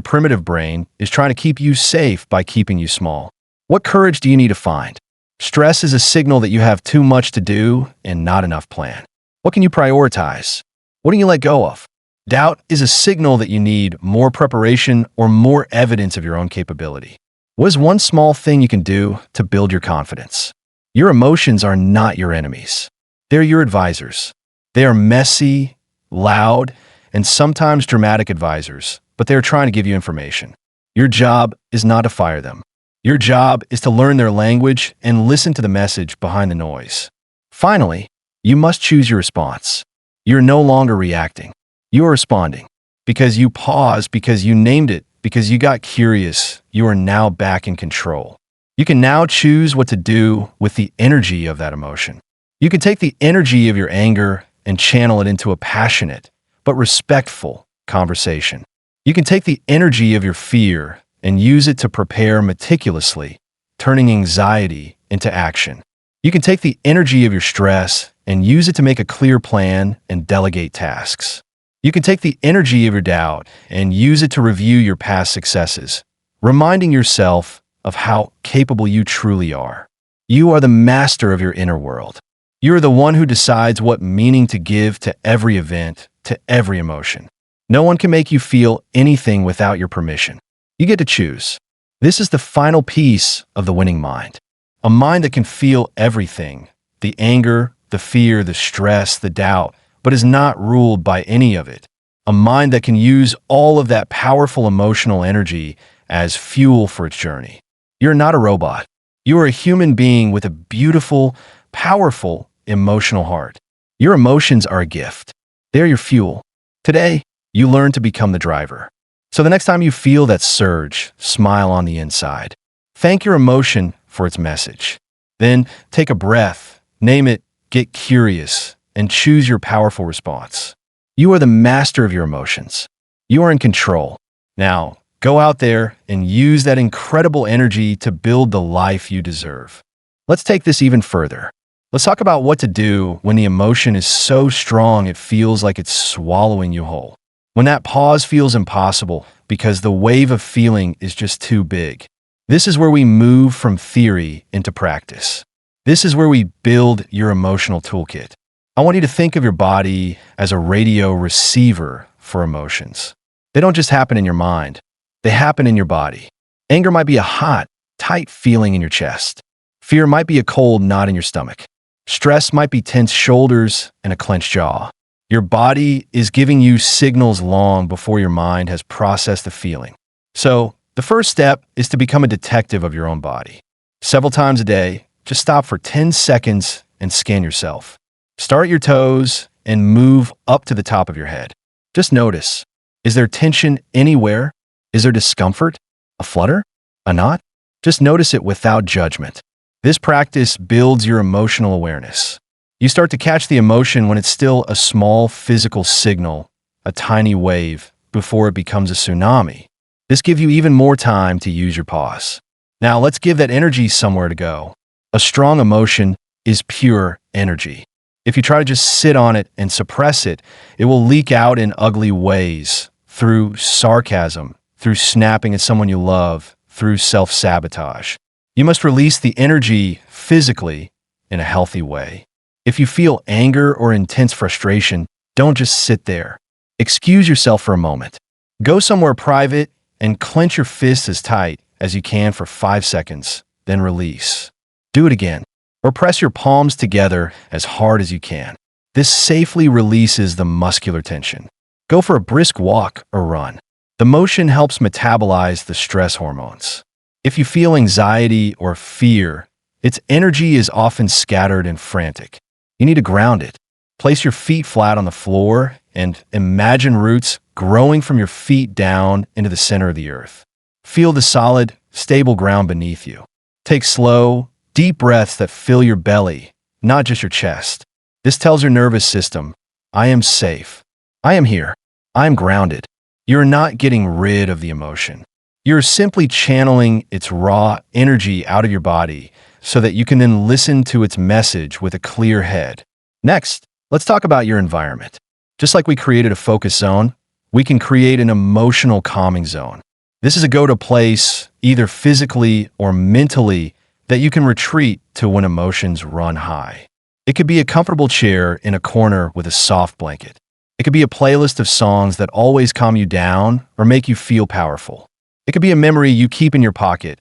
primitive brain is trying to keep you safe by keeping you small. What courage do you need to find? Stress is a signal that you have too much to do and not enough plan. What can you prioritize? What can you let go of? Doubt is a signal that you need more preparation or more evidence of your own capability. What is one small thing you can do to build your confidence? Your emotions are not your enemies. They're your advisors. They are messy, loud, and sometimes dramatic advisors, but they're trying to give you information. Your job is not to fire them. Your job is to learn their language and listen to the message behind the noise. Finally, you must choose your response. You're no longer reacting. You are responding. Because you paused, because you named it, because you got curious, you are now back in control. You can now choose what to do with the energy of that emotion. You can take the energy of your anger and channel it into a passionate but respectful conversation. You can take the energy of your fear and use it to prepare meticulously, turning anxiety into action. You can take the energy of your stress and use it to make a clear plan and delegate tasks. You can take the energy of your doubt and use it to review your past successes, reminding yourself of how capable you truly are. You are the master of your inner world. You are the one who decides what meaning to give to every event, to every emotion. No one can make you feel anything without your permission. You get to choose. This is the final piece of the winning mind. A mind that can feel everything, the anger, the fear, the stress, the doubt, but is not ruled by any of it. A mind that can use all of that powerful emotional energy as fuel for its journey. You're not a robot. You are a human being with a beautiful, powerful, emotional heart. Your emotions are a gift. They're your fuel. Today, you learn to become the driver. So the next time you feel that surge, smile on the inside. Thank your emotion for its message. Then take a breath, name it, get curious, and choose your powerful response. You are the master of your emotions. You are in control. Now, go out there and use that incredible energy to build the life you deserve. Let's take this even further. Let's talk about what to do when the emotion is so strong it feels like it's swallowing you whole. When that pause feels impossible because the wave of feeling is just too big. This is where we move from theory into practice. This is where we build your emotional toolkit. I want you to think of your body as a radio receiver for emotions. They don't just happen in your mind. They happen in your body. Anger might be a hot, tight feeling in your chest. Fear might be a cold knot in your stomach. Stress might be tense shoulders and a clenched jaw. Your body is giving you signals long before your mind has processed the feeling. So, the first step is to become a detective of your own body. Several times a day, just stop for 10 seconds and scan yourself. Start at your toes and move up to the top of your head. Just notice, is there tension anywhere? Is there discomfort? A flutter? A knot? Just notice it without judgment. This practice builds your emotional awareness. You start to catch the emotion when it's still a small physical signal, a tiny wave, before it becomes a tsunami. This gives you even more time to use your pause. Now let's give that energy somewhere to go. A strong emotion is pure energy. If you try to just sit on it and suppress it, it will leak out in ugly ways, through sarcasm, through snapping at someone you love, through self-sabotage. You must release the energy physically in a healthy way. If you feel anger or intense frustration, don't just sit there. Excuse yourself for a moment. Go somewhere private and clench your fists as tight as you can for 5 seconds, then release. Do it again, or press your palms together as hard as you can. This safely releases the muscular tension. Go for a brisk walk or run. The motion helps metabolize the stress hormones. If you feel anxiety or fear, its energy is often scattered and frantic. You need to ground it. Place your feet flat on the floor and imagine roots growing from your feet down into the center of the earth. Feel the solid, stable ground beneath you. Take slow, deep breaths that fill your belly, not just your chest. This tells your nervous system, I am safe. I am here. I am grounded. You're not getting rid of the emotion. You're simply channeling its raw energy out of your body so that you can then listen to its message with a clear head. Next, let's talk about your environment. Just like we created a focus zone, we can create an emotional calming zone. This is a go-to place, either physically or mentally, that you can retreat to when emotions run high. It could be a comfortable chair in a corner with a soft blanket. It could be a playlist of songs that always calm you down or make you feel powerful. It could be a memory you keep in your pocket,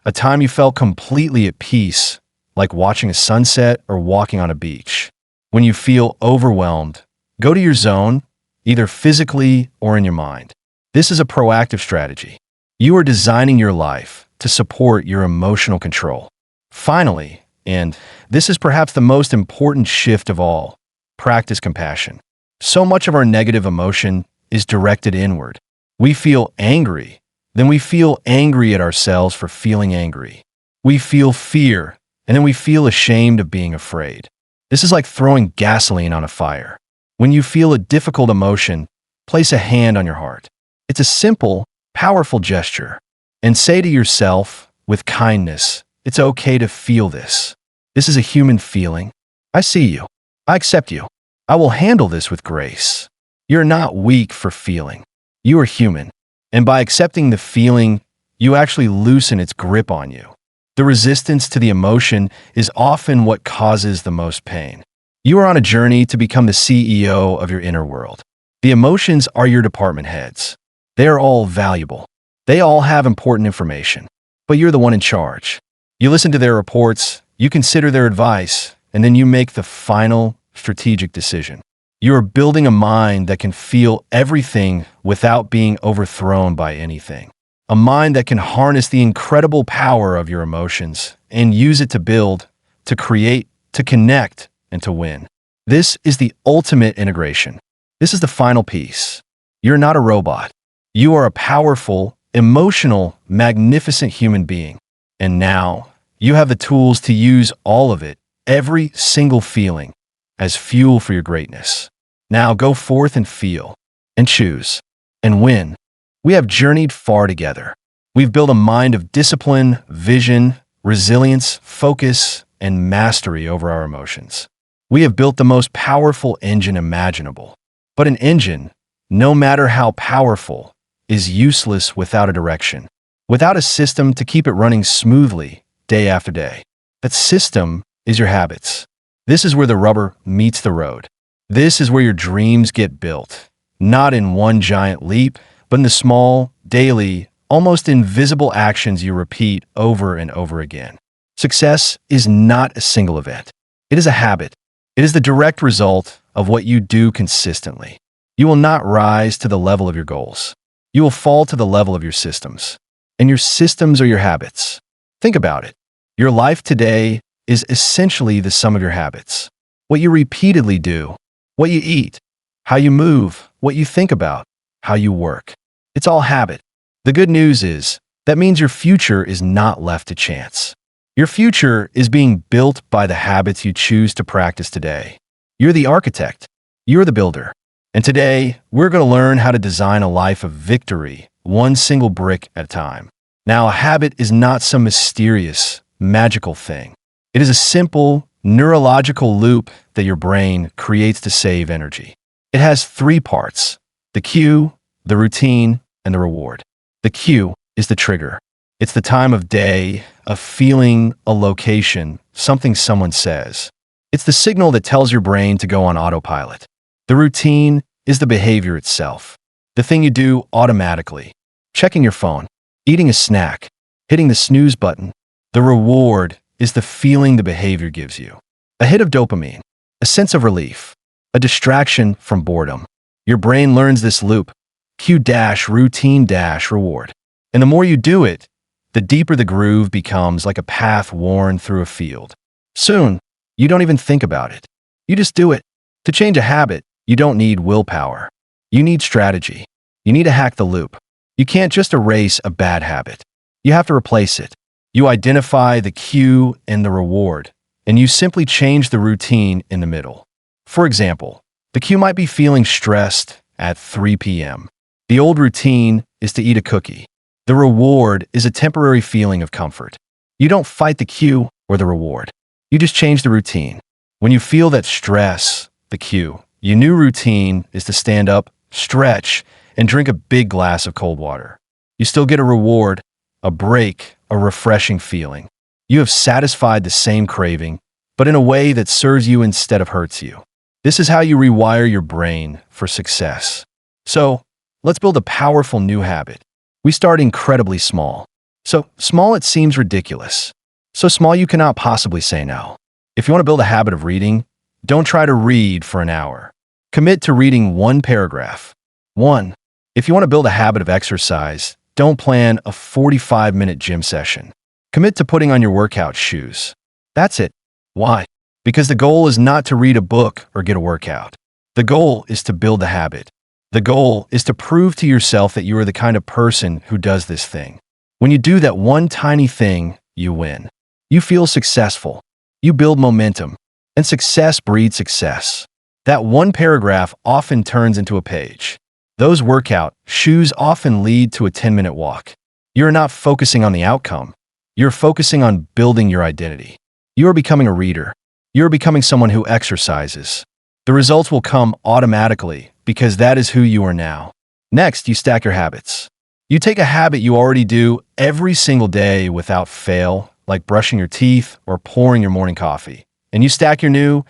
a time you felt completely at peace, like watching a sunset or walking on a beach. When you feel overwhelmed, go to your zone, either physically or in your mind. This is a proactive strategy. You are designing your life to support your emotional control. Finally, and this is perhaps the most important shift of all, practice compassion. So much of our negative emotion is directed inward. We feel angry, then we feel angry at ourselves for feeling angry. We feel fear, and then we feel ashamed of being afraid. This is like throwing gasoline on a fire. When you feel a difficult emotion, place a hand on your heart. It's a simple, powerful gesture. And say to yourself, with kindness, it's okay to feel this. This is a human feeling. I see you. I accept you. I will handle this with grace. You're not weak for feeling. You are human. And by accepting the feeling, you actually loosen its grip on you. The resistance to the emotion is often what causes the most pain. You are on a journey to become the CEO of your inner world. The emotions are your department heads. They are all valuable. They all have important information. But you're the one in charge. You listen to their reports, you consider their advice, and then you make the final strategic decision. You are building a mind that can feel everything without being overthrown by anything. A mind that can harness the incredible power of your emotions and use it to build, to create, to connect, and to win. This is the ultimate integration. This is the final piece. You're not a robot. You are a powerful, emotional, magnificent human being. And now, you have the tools to use all of it, every single feeling, as fuel for your greatness. Now go forth and feel, and choose, and win. We have journeyed far together. We've built a mind of discipline, vision, resilience, focus, and mastery over our emotions. We have built the most powerful engine imaginable. But an engine, no matter how powerful, is useless without a direction, without a system to keep it running smoothly day after day. That system is your habits. This is where the rubber meets the road. This is where your dreams get built, not in one giant leap, but in the small, daily, almost invisible actions you repeat over and over again. Success is not a single event. It is a habit. It is the direct result of what you do consistently. You will not rise to the level of your goals. You will fall to the level of your systems. And your systems are your habits. Think about it. Your life today is essentially the sum of your habits. What you repeatedly do, what you eat, how you move, what you think about, how you work. It's all habit. The good news is that means your future is not left to chance. Your future is being built by the habits you choose to practice today. You're the architect. You're the builder. And today, we're going to learn how to design a life of victory, one single brick at a time. Now, a habit is not some mysterious, magical thing. It is a simple, neurological loop that your brain creates to save energy. It has three parts: the cue, the routine, and the reward. The cue is the trigger. It's the time of day, a feeling, a location, something someone says. It's the signal that tells your brain to go on autopilot. The routine is the behavior itself, the thing you do automatically. Checking your phone, eating a snack, hitting the snooze button. The reward is the feeling the behavior gives you. A hit of dopamine, a sense of relief, a distraction from boredom. Your brain learns this loop: cue dash routine dash reward. And the more you do it, the deeper the groove becomes, like a path worn through a field. Soon, you don't even think about it. You just do it. To change a habit, you don't need willpower. You need strategy. You need to hack the loop. You can't just erase a bad habit. You have to replace it. You identify the cue and the reward, and you simply change the routine in the middle. For example, the cue might be feeling stressed at 3 p.m. The old routine is to eat a cookie. The reward is a temporary feeling of comfort. You don't fight the cue or the reward. You just change the routine. When you feel that stress, the cue, your new routine is to stand up, stretch, and drink a big glass of cold water. You still get a reward, a break, a refreshing feeling. You have satisfied the same craving, but in a way that serves you instead of hurts you. This is how you rewire your brain for success. So, let's build a powerful new habit. We start incredibly small. So small it seems ridiculous. So small you cannot possibly say no. If you want to build a habit of reading, don't try to read for an hour. Commit to reading one paragraph. 1. If you want to build a habit of exercise, don't plan a 45-minute gym session. Commit to putting on your workout shoes. That's it. Why? Because the goal is not to read a book or get a workout. The goal is to build a habit. The goal is to prove to yourself that you are the kind of person who does this thing. When you do that one tiny thing, you win. You feel successful. You build momentum. And success breeds success. That one paragraph often turns into a page. Those workout shoes often lead to a 10-minute walk. You're not focusing on the outcome. You're focusing on building your identity. You are becoming a reader. You are becoming someone who exercises. The results will come automatically because that is who you are now. Next, you stack your habits. You take a habit you already do every single day without fail, like brushing your teeth or pouring your morning coffee, and you stack your new,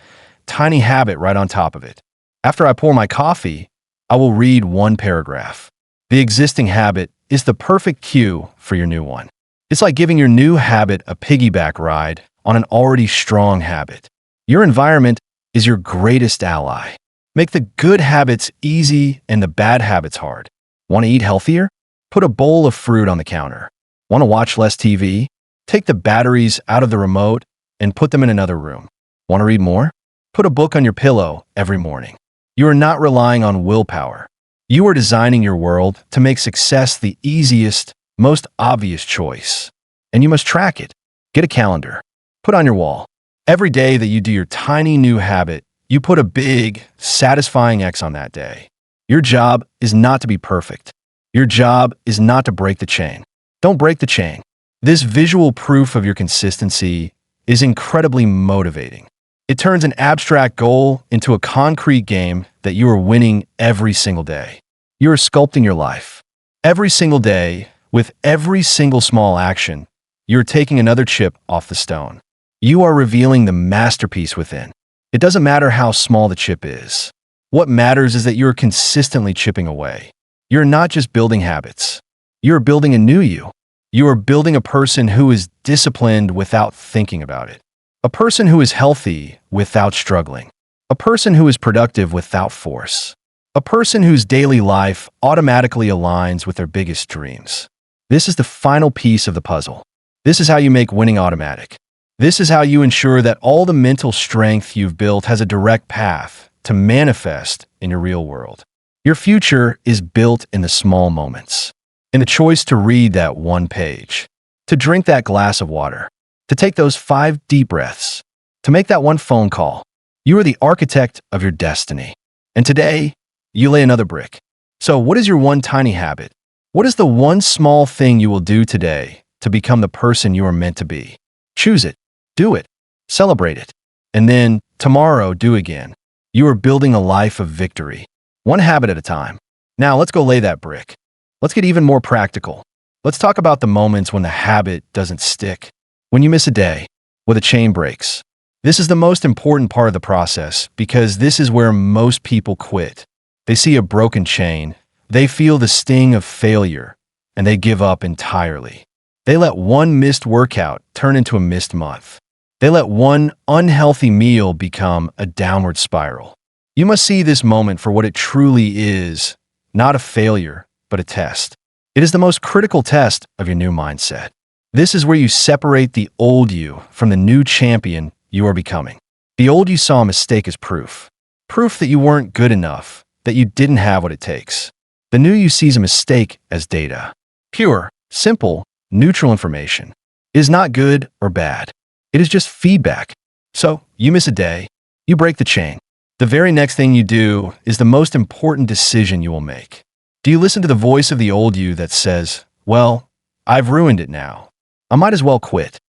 tiny habit right on top of it. After I pour my coffee, I will read one paragraph. The existing habit is the perfect cue for your new one. It's like giving your new habit a piggyback ride on an already strong habit. Your environment is your greatest ally. Make the good habits easy and the bad habits hard. Want to eat healthier? Put a bowl of fruit on the counter. Want to watch less TV? Take the batteries out of the remote and put them in another room. Want to read more? Put a book on your pillow every morning. You are not relying on willpower. You are designing your world to make success the easiest, most obvious choice. And you must track it. Get a calendar. Put on your wall. Every day that you do your tiny new habit, you put a big, satisfying X on that day. Your job is not to be perfect. Your job is not to break the chain. Don't break the chain. This visual proof of your consistency is incredibly motivating. It turns an abstract goal into a concrete game that you are winning every single day. You are sculpting your life. Every single day, with every single small action, you are taking another chip off the stone. You are revealing the masterpiece within. It doesn't matter how small the chip is. What matters is that you are consistently chipping away. You're not just building habits. You're building a new you. You are building a person who is disciplined without thinking about it. A person who is healthy without struggling. A person who is productive without force. A person whose daily life automatically aligns with their biggest dreams. This is the final piece of the puzzle. This is how you make winning automatic. This is how you ensure that all the mental strength you've built has a direct path to manifest in your real world. Your future is built in the small moments. In the choice to read that one page, to drink that glass of water, to take those 5 deep breaths, to make that one phone call. You are the architect of your destiny. And today, you lay another brick. So what is your one tiny habit? What is the one small thing you will do today to become the person you are meant to be? Choose it, do it, celebrate it, and then tomorrow do again. You are building a life of victory, one habit at a time. Now let's go lay that brick. Let's get even more practical. Let's talk about the moments when the habit doesn't stick. When you miss a day, when the chain breaks. This is the most important part of the process because this is where most people quit. They see a broken chain, they feel the sting of failure, and they give up entirely. They let one missed workout turn into a missed month. They let one unhealthy meal become a downward spiral. You must see this moment for what it truly is, not a failure, but a test. It is the most critical test of your new mindset. This is where you separate the old you from the new champion you are becoming. The old you saw a mistake as proof. Proof that you weren't good enough, that you didn't have what it takes. The new you sees a mistake as data. Pure, simple, neutral information. It is not good or bad. It is just feedback. So, you miss a day, you break the chain. The very next thing you do is the most important decision you will make. Do you listen to the voice of the old you that says, well, I've ruined it now. I might as well quit.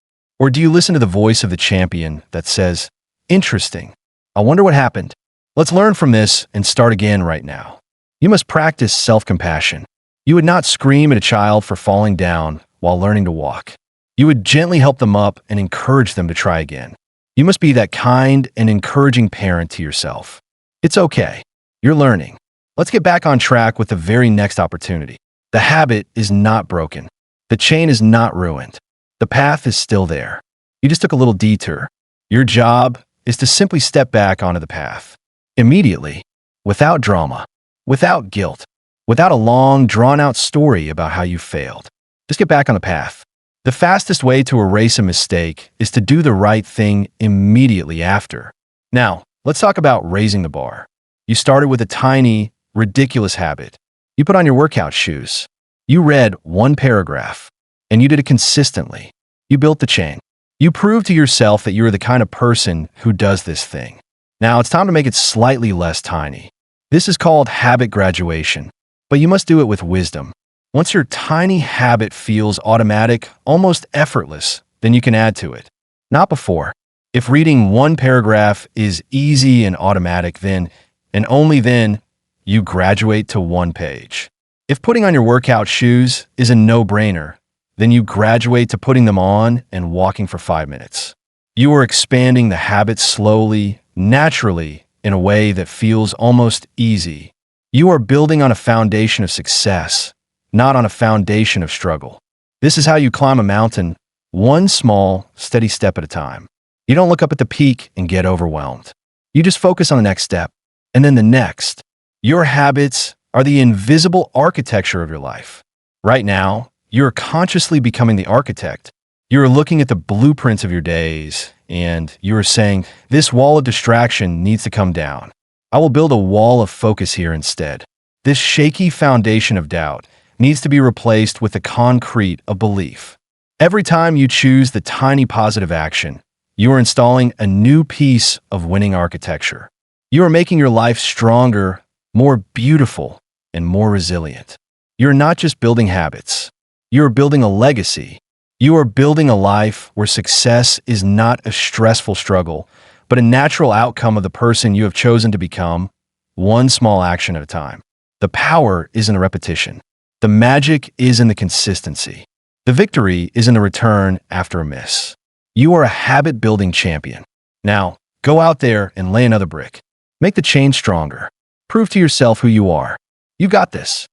Or do you listen to the voice of the champion that says, interesting. I wonder what happened. Let's learn from this and start again right now. You must practice self-compassion. You would not scream at a child for falling down while learning to walk. You would gently help them up and encourage them to try again. You must be that kind and encouraging parent to yourself. It's okay. You're learning. Let's get back on track with the very next opportunity. The habit is not broken. The chain is not ruined. The path is still there. You just took a little detour. Your job is to simply step back onto the path. Immediately, without drama, without guilt. without a long, drawn-out story about how you failed. Just get back on the path. The fastest way to erase a mistake is to do the right thing immediately after. Now, let's talk about raising the bar. You started with a tiny, ridiculous habit. You put on your workout shoes. You read one paragraph, and you did it consistently. You built the chain. You proved to yourself that you're the kind of person who does this thing. Now it's time to make it slightly less tiny. This is called habit graduation, but you must do it with wisdom. Once your tiny habit feels automatic, almost effortless, then you can add to it. Not before. If reading one paragraph is easy and automatic, then, and only then, you graduate to one page. If putting on your workout shoes is a no-brainer, then you graduate to putting them on and walking for 5 minutes. You are expanding the habit slowly, naturally, in a way that feels almost easy. You are building on a foundation of success, not on a foundation of struggle. This is how you climb a mountain, one small, steady step at a time. You don't look up at the peak and get overwhelmed. You just focus on the next step, and then the next. Your habits are the invisible architecture of your life. Right now, you're consciously becoming the architect. You're looking at the blueprints of your days, and you're saying, this wall of distraction needs to come down. I will build a wall of focus here instead. This shaky foundation of doubt needs to be replaced with the concrete of belief. Every time you choose the tiny positive action, you are installing a new piece of winning architecture. You are making your life stronger, more beautiful, and more resilient. You're not just building habits. You are building a legacy. You are building a life where success is not a stressful struggle, but a natural outcome of the person you have chosen to become, one small action at a time. The power is in the repetition. The magic is in the consistency. The victory is in the return after a miss. You are a habit-building champion. Now, go out there and lay another brick. Make the chain stronger. Prove to yourself who you are. You got this.